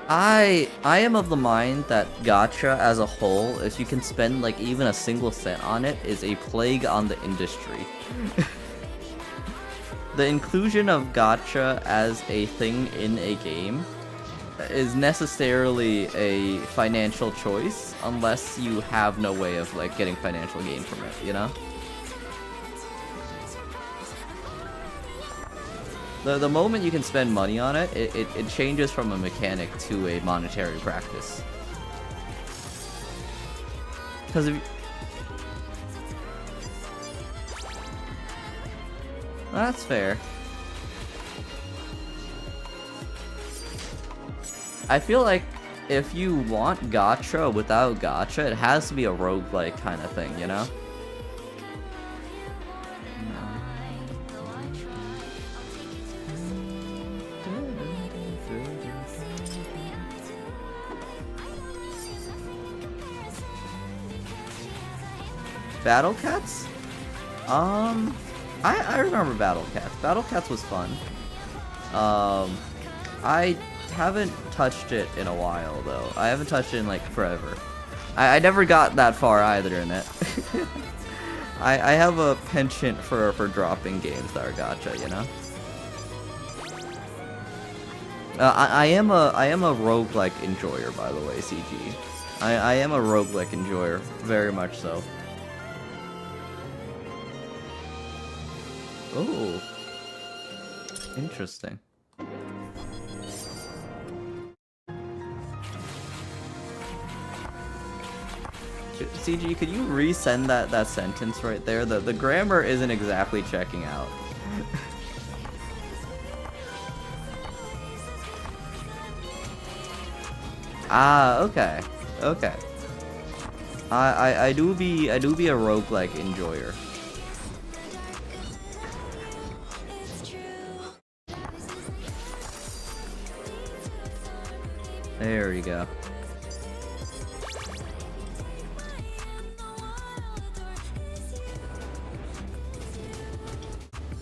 I am of the mind that gacha as a whole, if you can spend like even a single cent on it, is a plague on the industry. The inclusion of gacha as a thing in a game is necessarily a financial choice unless you have no way of like getting financial gain from it, you know? The moment you can spend money on it, it changes from a mechanic to a monetary practice. Because if that's fair. I feel like if you want gacha without gacha, it has to be a roguelike kind of thing, you know? Battle Cats? I remember Battle Cats. Battle Cats was fun. I haven't touched it in a while though. I haven't touched it in like forever. I never got that far either in it. I have a penchant for dropping games that are gacha, you know? I am a roguelike enjoyer, by the way, CG. I am a roguelike enjoyer, very much so. Oh, interesting. CG, could you resend that sentence right there? The grammar isn't exactly checking out. Ah, okay. Okay. I do be a roguelike enjoyer. There you go.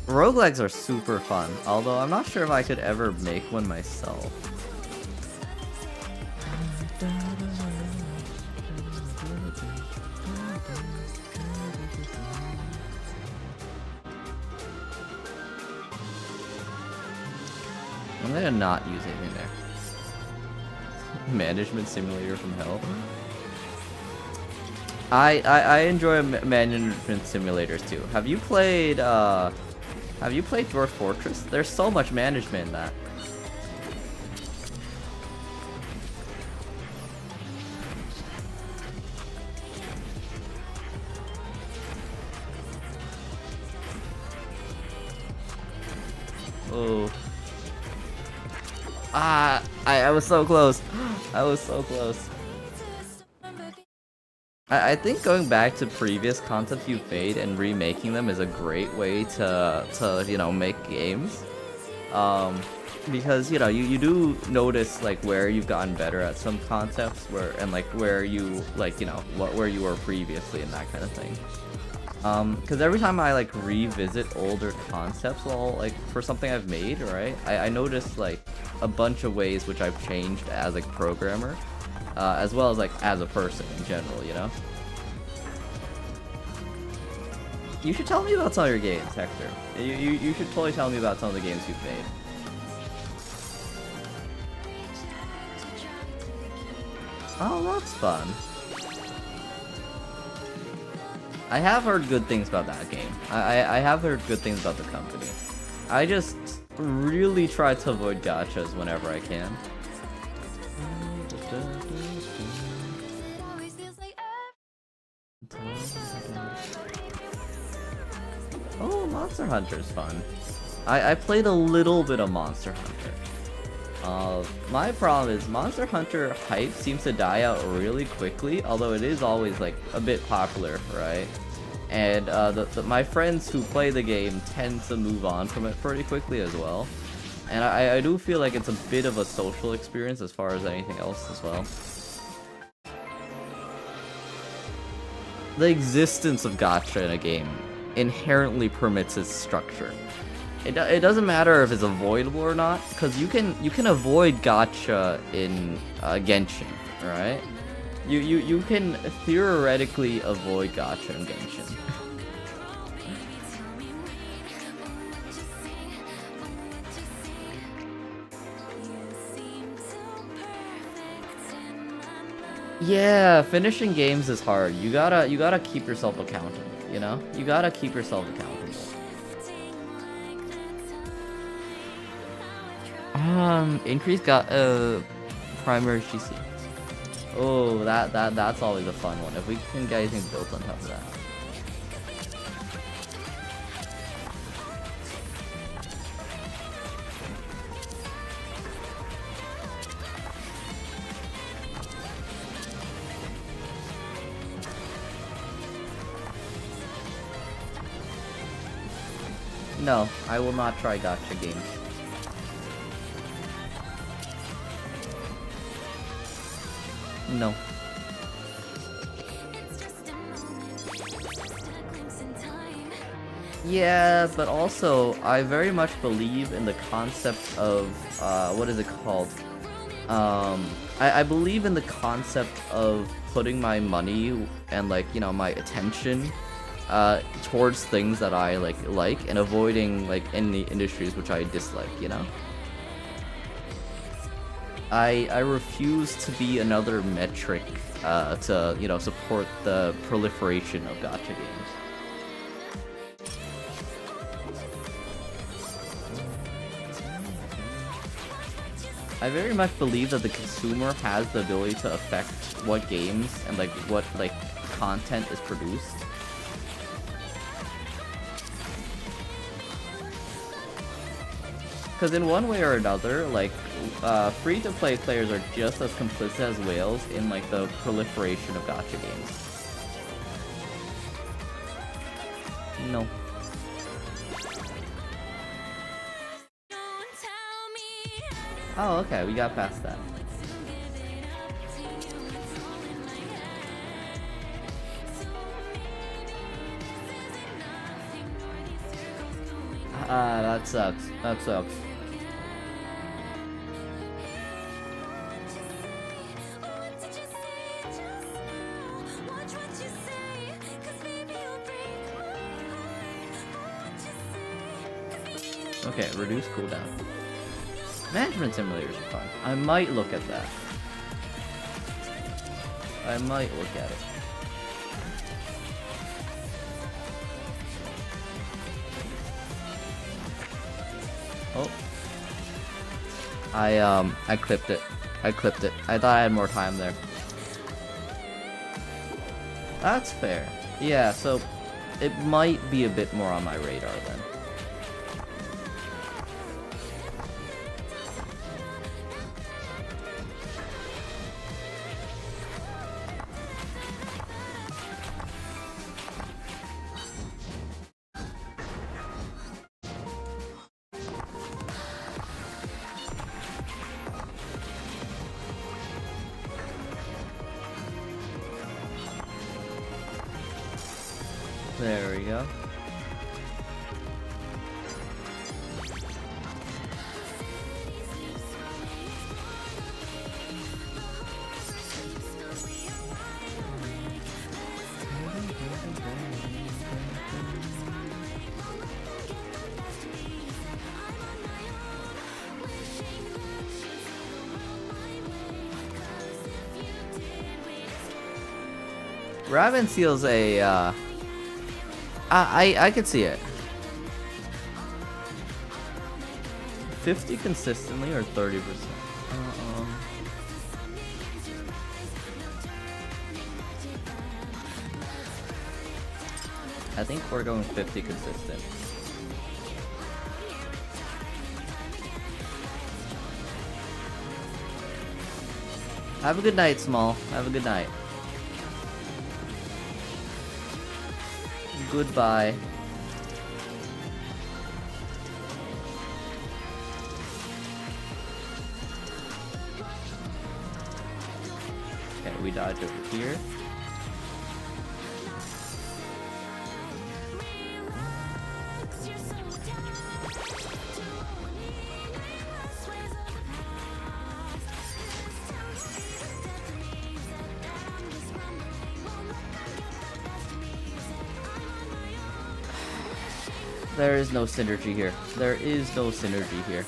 Roguelikes are super fun, although I'm not sure if I could ever make one myself. I'm gonna not use anything there. Management simulator from hell. I enjoy management simulators too. Have you played Dwarf Fortress? There's so much management in that. Oh. Ah, I was so close. I was so close. I think going back to previous concepts you've made and remaking them is a great way to you know, make games. Because you know, you do notice like where you've gotten better at some concepts, and like where you, like, you know, where you were previously and that kind of thing. Because every time I like revisit older concepts, well, like for something I've made, right, I noticed like a bunch of ways which I've changed as like programmer, as well as like as a person in general, you know. You should tell me about some of your games, Hector. You should totally tell me about some of the games you've made. Oh, that's fun. I have heard good things about that game. I have heard good things about the company. I just really try to avoid gachas whenever I can. Oh, Monster Hunter is fun. I played a little bit of Monster Hunter. My problem is Monster Hunter hype seems to die out really quickly, although it is always like a bit popular, right? And my friends who play the game tend to move on from it pretty quickly as well. And I do feel like it's a bit of a social experience as far as anything else as well. The existence of gacha in a game inherently permits its structure. It doesn't matter if it's avoidable or not, because you can avoid gacha in Genshin, right? You can theoretically avoid gacha in Genshin. Yeah, finishing games is hard. You gotta keep yourself accountable, you know? You gotta keep yourself accountable. Increase primary GC. Oh, that's always a fun one. If we can get anything built on top of that. No, I will not try gacha games. No. Yeah, but also, I very much believe in the concept of, what is it called? I believe in the concept of putting my money and, like, you know, my attention, towards things that I, like, and avoiding, like, any industries which I dislike, you know? I refuse to be another metric, to, you know, support the proliferation of gacha games. I very much believe that the consumer has the ability to affect what games and like what like content is produced. Because in one way or another, like free-to-play players are just as complicit as whales in like the proliferation of gacha games. No. Oh, okay, we got past that. That sucks. That sucks. Okay, reduce cooldown. Management simulators are fun. I might look at that. I might look at it. Oh. I clipped it. I clipped it. I thought I had more time there. That's fair. Yeah, so it might be a bit more on my radar then. There we go. Raven Seal's a, I could see it. 50 consistently or 30%? I think we're going 50 consistent. Have a good night, Small. Have a good night. Goodbye. Okay, we dodge over here. There is no synergy here. There is no synergy here.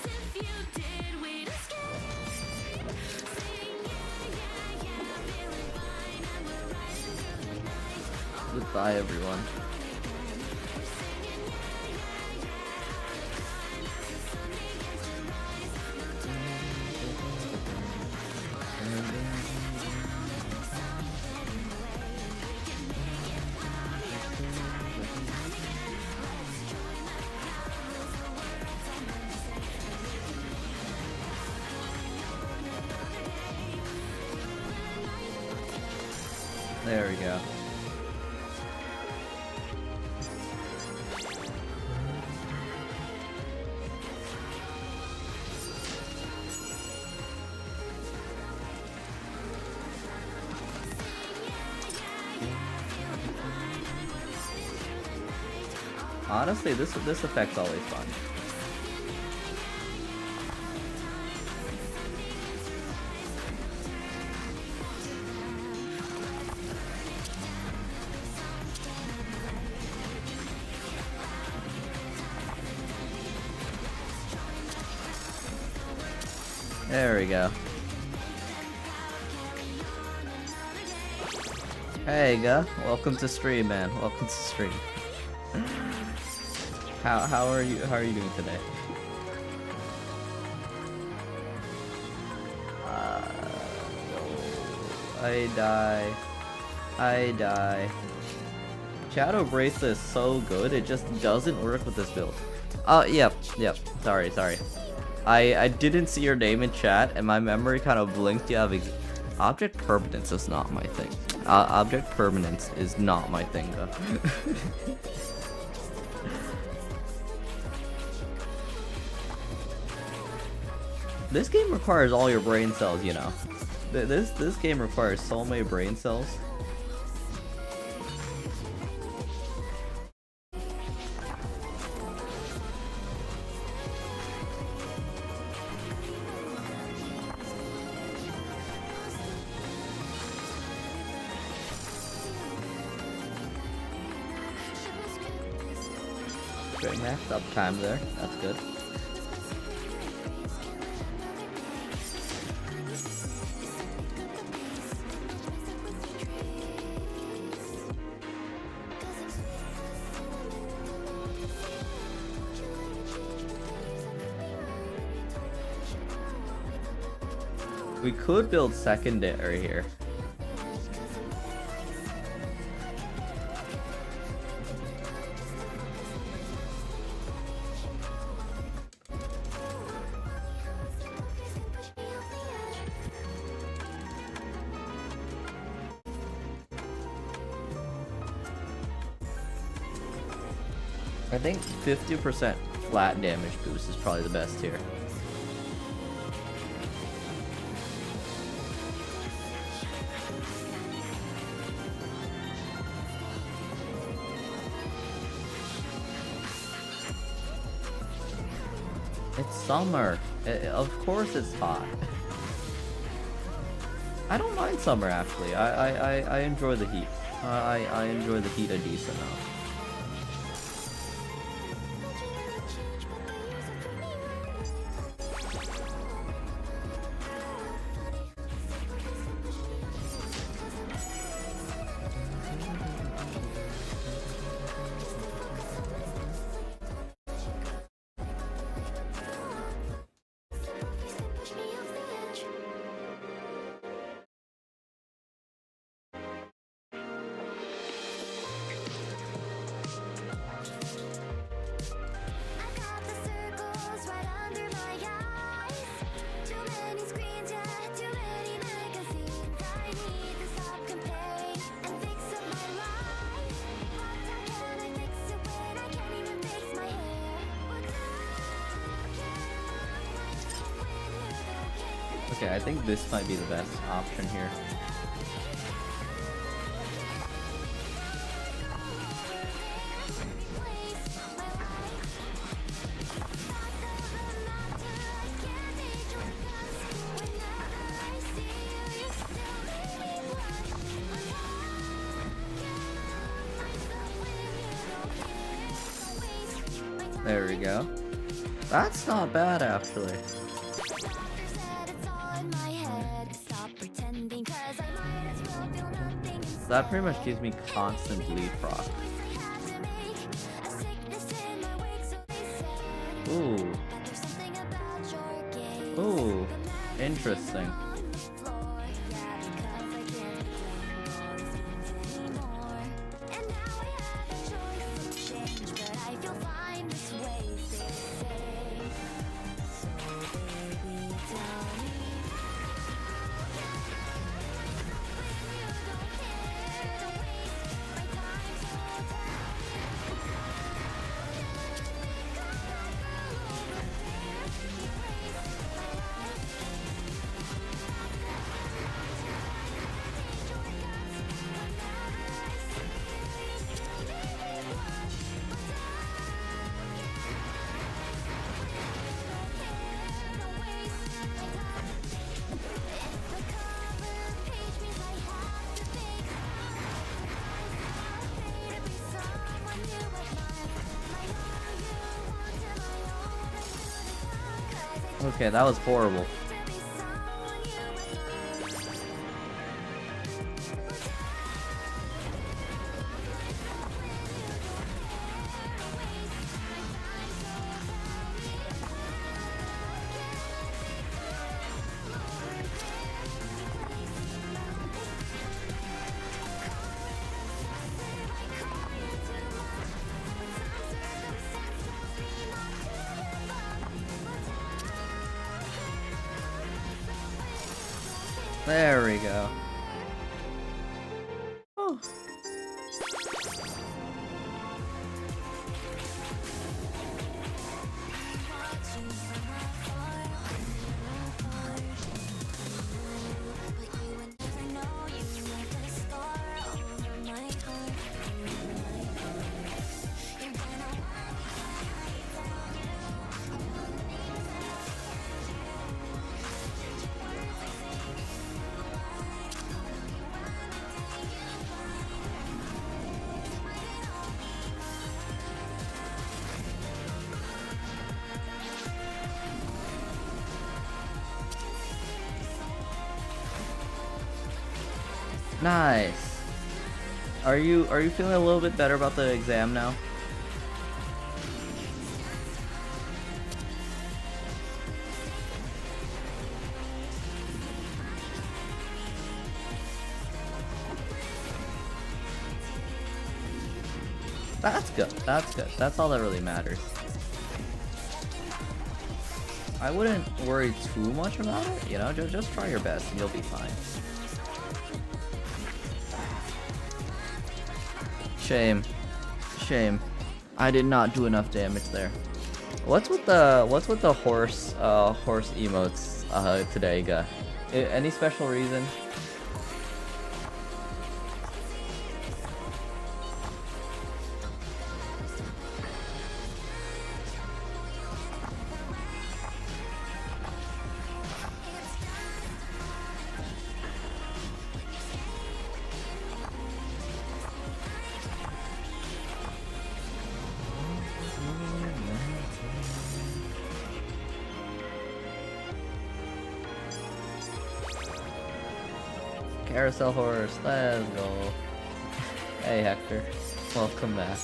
Goodbye, everyone. There we go. Honestly, this effect's always fun. There we go. Hey, welcome to stream, man. Welcome to stream. How are you? How are you doing today? I die. Shadow Bracelet is so good, it just doesn't work with this build. Yep. Sorry. I didn't see your name in chat, and my memory kind of blinked. Yeah, object permanence is not my thing. Object permanence is not my thing, though. This game requires all your brain cells, you know. This game requires so many brain cells. Great max uptime there. That's good. We could build secondary here. I think 50% flat damage boost is probably the best here. It's summer. Of course it's hot. I don't mind summer actually. I enjoy the heat. I enjoy the heat a decent amount. Okay, I think this might be the best option here. There we go. That's not bad actually. That pretty much gives me constant bleed proc. Ooh. Ooh. Interesting. Okay, that was horrible. There we go. Oh. Nice. Are you feeling a little bit better about the exam now? That's good. That's good. That's all that really matters. I wouldn't worry too much about it, you know, just try your best and you'll be fine. Shame. Shame. I did not do enough damage there. What's with the horse emotes today, guy? Any special reason? Carousel horse, let's go. Hey Hector, welcome back.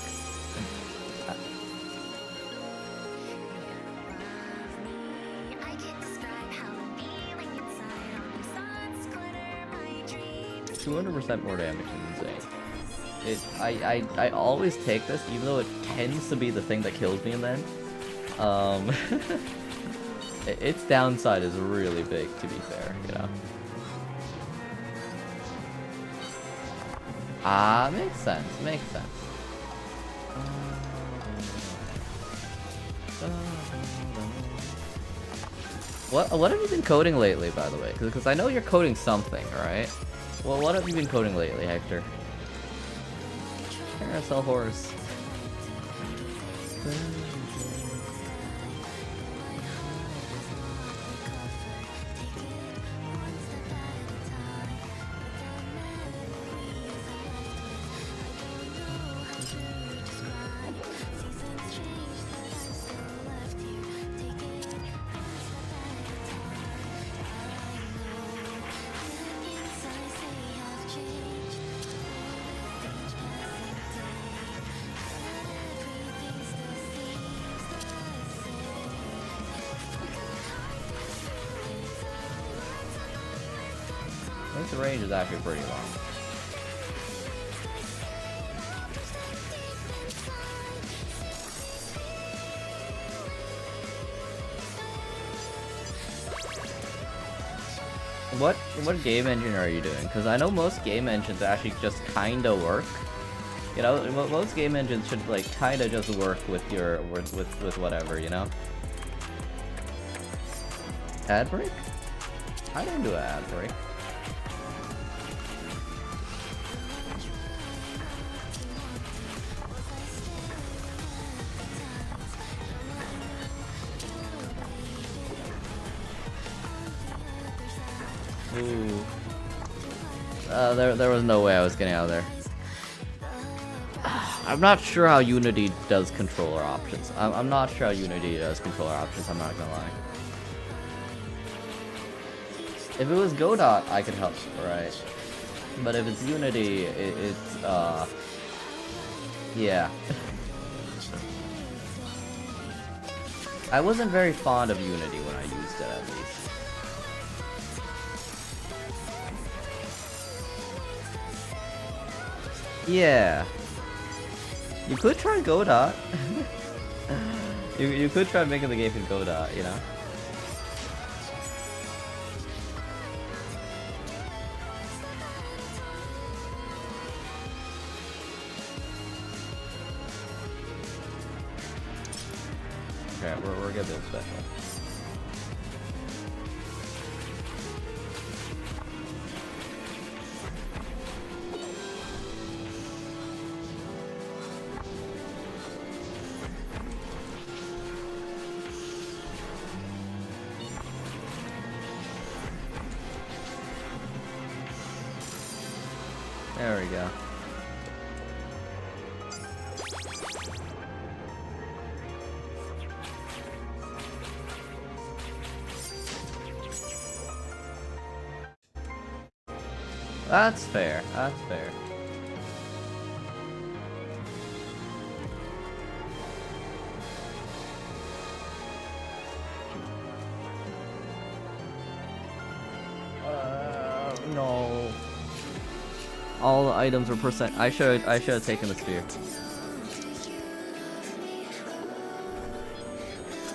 200% more damage is insane. I always take this, even though it tends to be the thing that kills me in the end. Its downside is really big, to be fair, you know. Ah, makes sense, makes sense. What have you been coding lately, by the way? Because I know you're coding something, right? Well, what have you been coding lately, Hector? Carousel horse. I think the range is actually pretty long. What game engine are you doing? Because I know most game engines actually just kinda work. You know, most game engines should like kinda just work with your with whatever, you know. Ad break? I didn't do an ad break. Ooh. There was no way I was getting out of there. I'm not sure how Unity does controller options. I'm not sure how Unity does controller options, I'm not gonna lie. If it was Godot, I could help, right? But if it's Unity, it's yeah. I wasn't very fond of Unity when I used it, at least. Yeah. You could try Godot. you could try making the game in Godot, you know? Okay, we're getting special. There we go. That's fair. That's fair. No. All the items are percent. I should have taken the spear.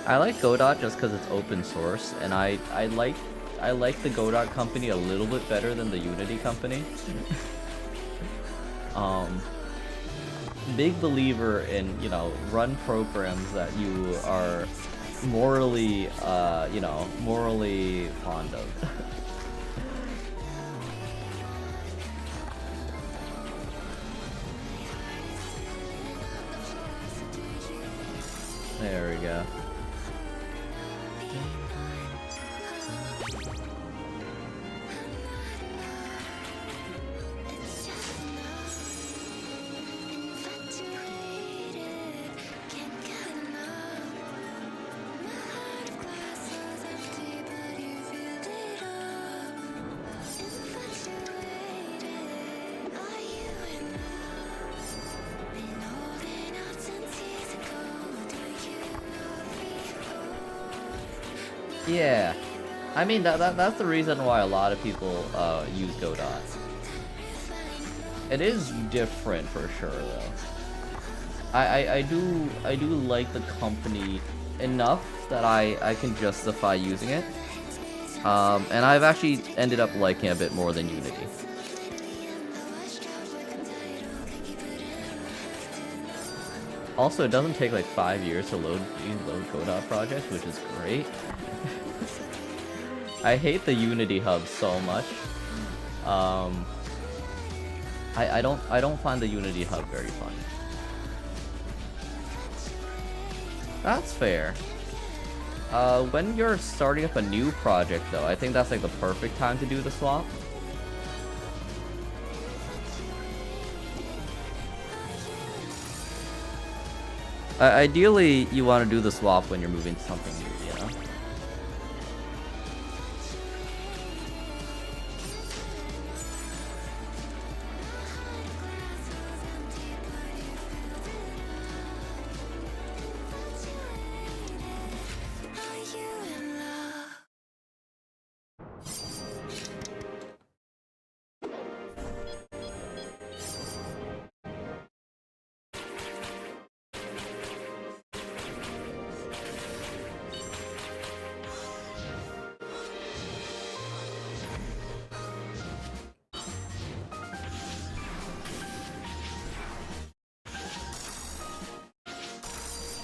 I like Godot just because it's open source, and I like the Godot company a little bit better than the Unity company. Big believer in, you know, run programs that you are morally, you know, morally fond of. There we go. Yeah, I mean that's the reason why a lot of people use Godot. It is different for sure though. I do like the company enough that I can justify using it. And I've actually ended up liking it a bit more than Unity. Also, it doesn't take like 5 years to load Godot projects, which is great. I hate the Unity hub so much. I don't find the Unity hub very fun. That's fair. When you're starting up a new project though, I think that's like the perfect time to do the swap. Ideally, you want to do the swap when you're moving to something new, you know?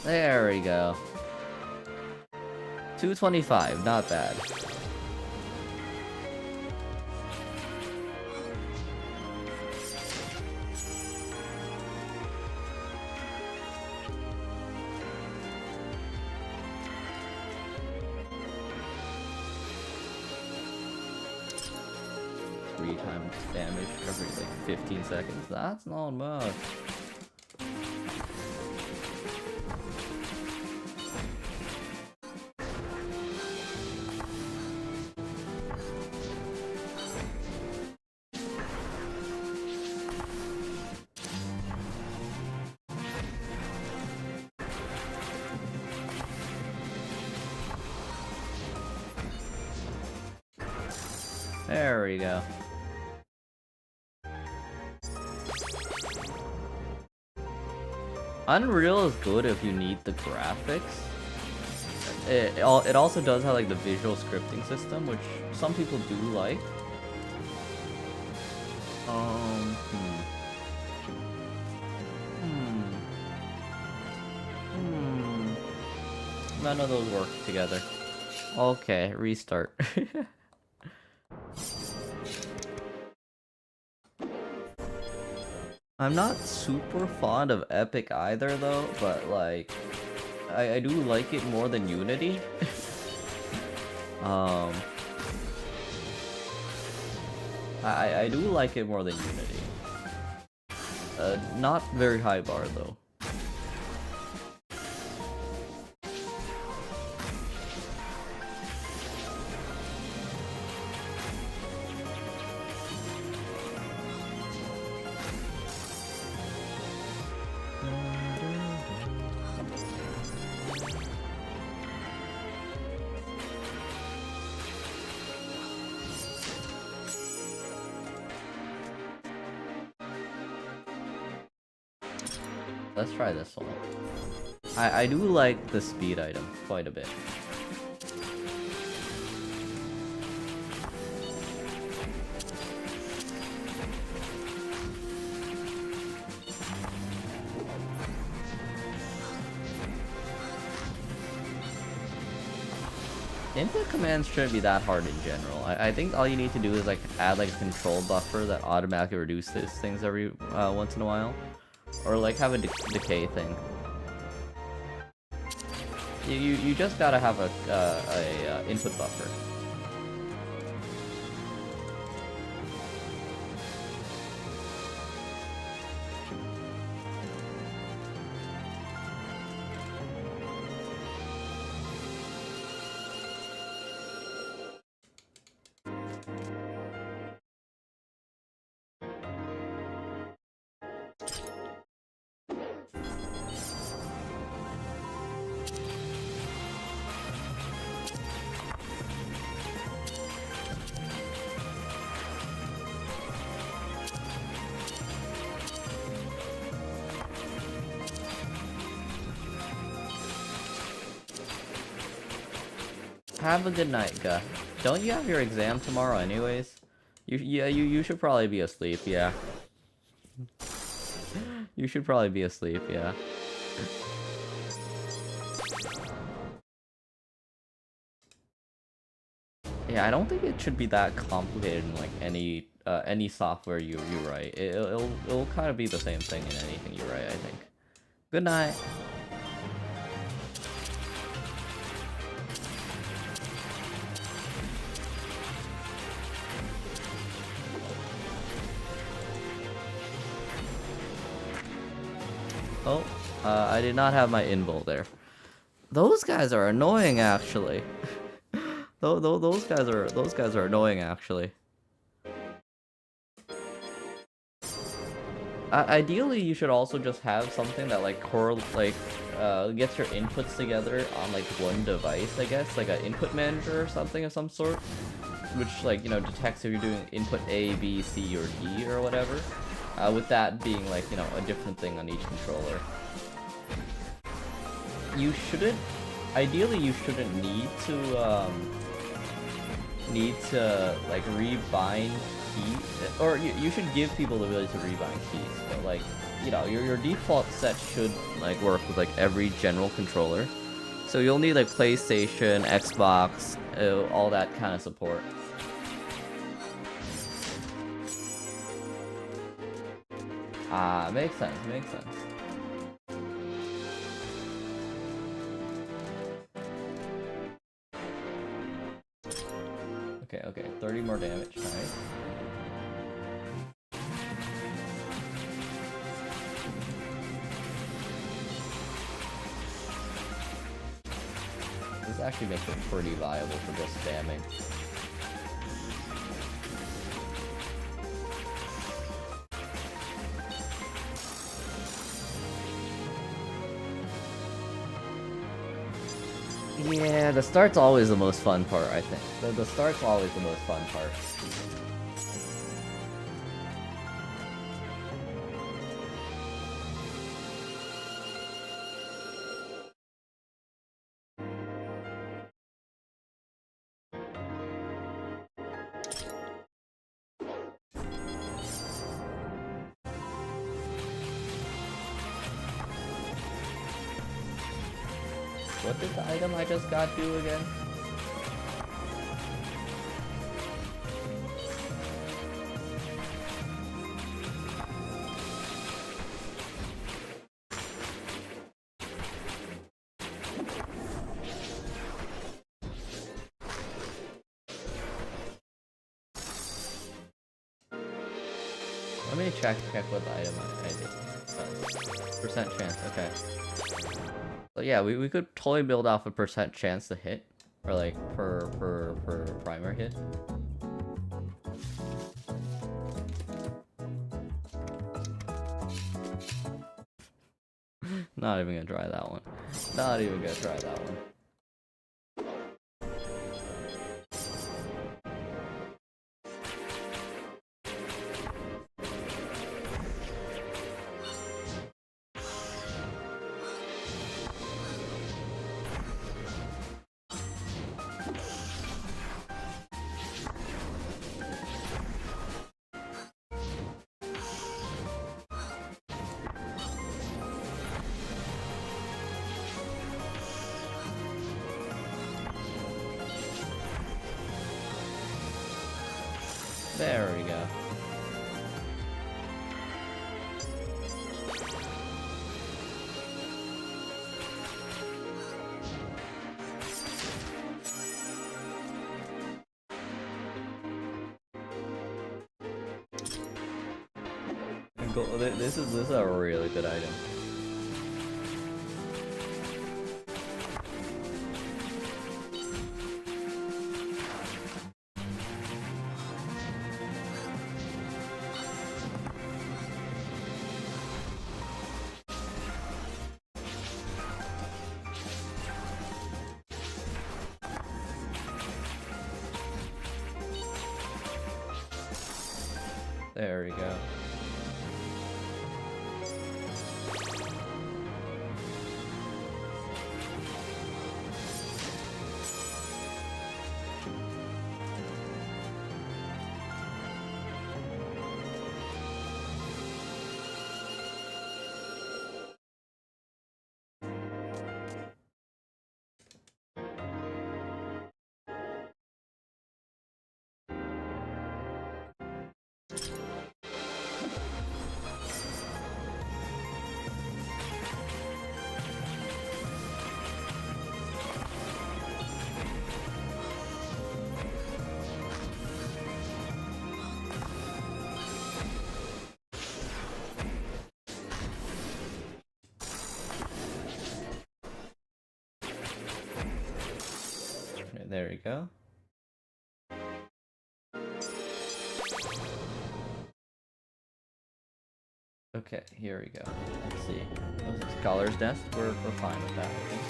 There we go. 225, not bad. Three times damage every like 15 seconds. That's not much. There we go. Unreal is good if you need the graphics. It also does have like the visual scripting system, which some people do like. None of those work together. Okay, restart. I'm not super fond of Epic either though, but like I do like it more than Unity. I do like it more than Unity. Not very high bar though. Let's try this one. I do like the speed item quite a bit. Input commands shouldn't be that hard in general. I think all you need to do is like add like a control buffer that automatically reduces things every once in a while. Or like have a decay thing. You just gotta have a input buffer. Have a good night, Guh. Don't you have your exam tomorrow anyways? You should probably be asleep, yeah. You should probably be asleep, yeah. Yeah, I don't think it should be that complicated in like any software you write. It'll kind of be the same thing in anything you write, I think. Good night. Oh, I did not have my invul there. Those guys are annoying, actually. Those guys are annoying, actually. Ideally, you should also just have something that like gets your inputs together on like one device, I guess, like an input manager or something of some sort, which like, you know, detects if you're doing input A, B, C, or D or whatever. With that being like, you know, a different thing on each controller. Ideally you shouldn't need to like rebind keys, or you should give people the ability to rebind keys, but like, you know, your default set should like work with like every general controller. So you'll need like PlayStation, Xbox, all that kind of support. Makes sense, makes sense. Okay, 30 more damage, nice. This actually makes it pretty viable for just spamming. Yeah, the start's always the most fun part, I think. The start's always the most fun part. What did the item I just got do again? Let me check what the item I did. Percent chance, okay. So yeah, we could totally build off a percent chance to hit. Or like per primer hit. Not even gonna try that one. Not even gonna try that one. There we go. This is a really good item. There we go. There we go. Okay, here we go. Let's see. Scholar's Nest, we're fine with that, I think.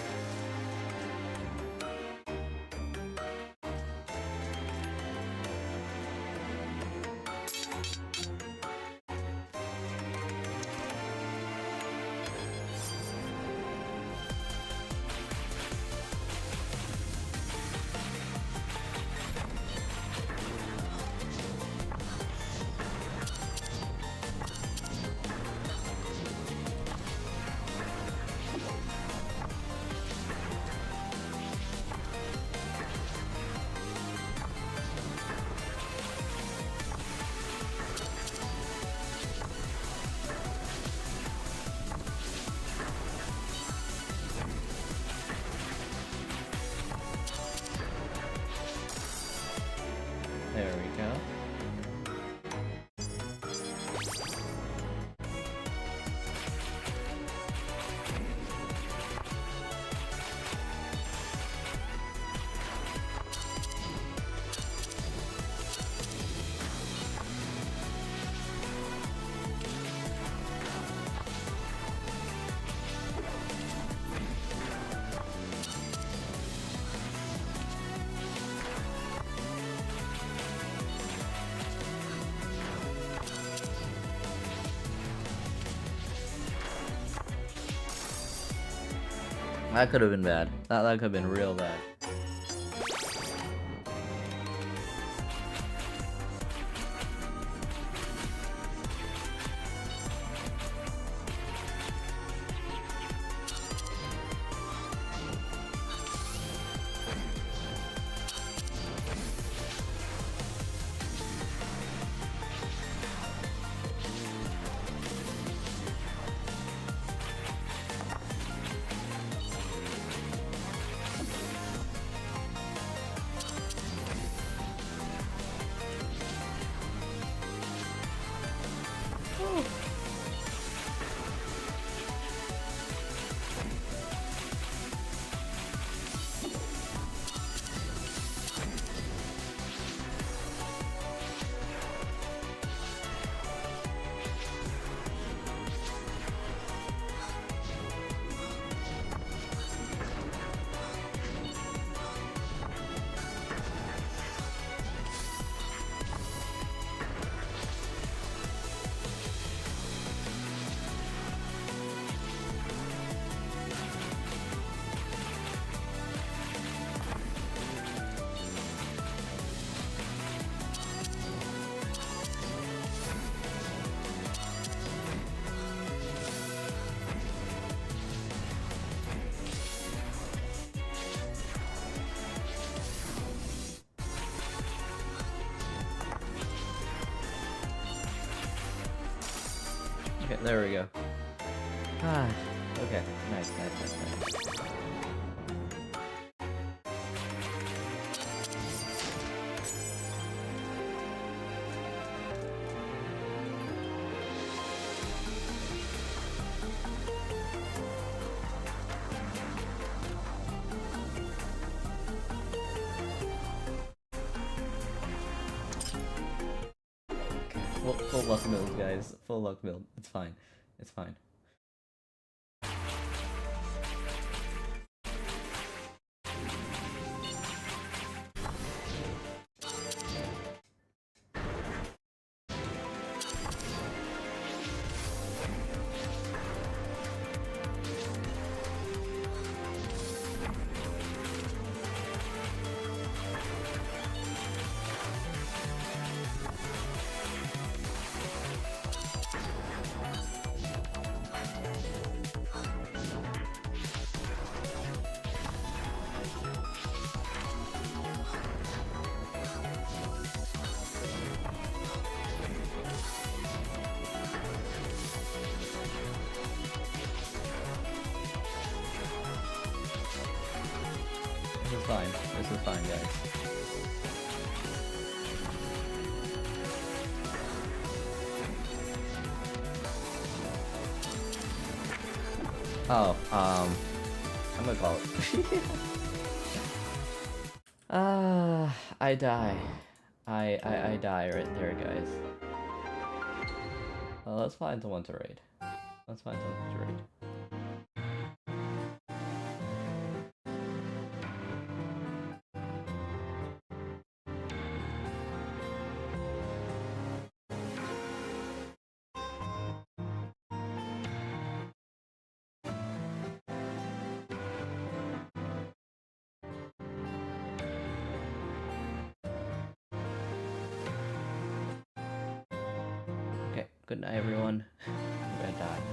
There we go. That could have been bad. That could have been real bad. Okay, there we go. Ah, okay, nice. Full luck build, guys. Full luck build. It's fine. It's fine. This is fine. This is fine, guys. Oh, I'm gonna call it. I die. I die right there, guys. Well, let's find someone to raid. Let's find someone to raid. Okay, good night, everyone. I'm gonna die.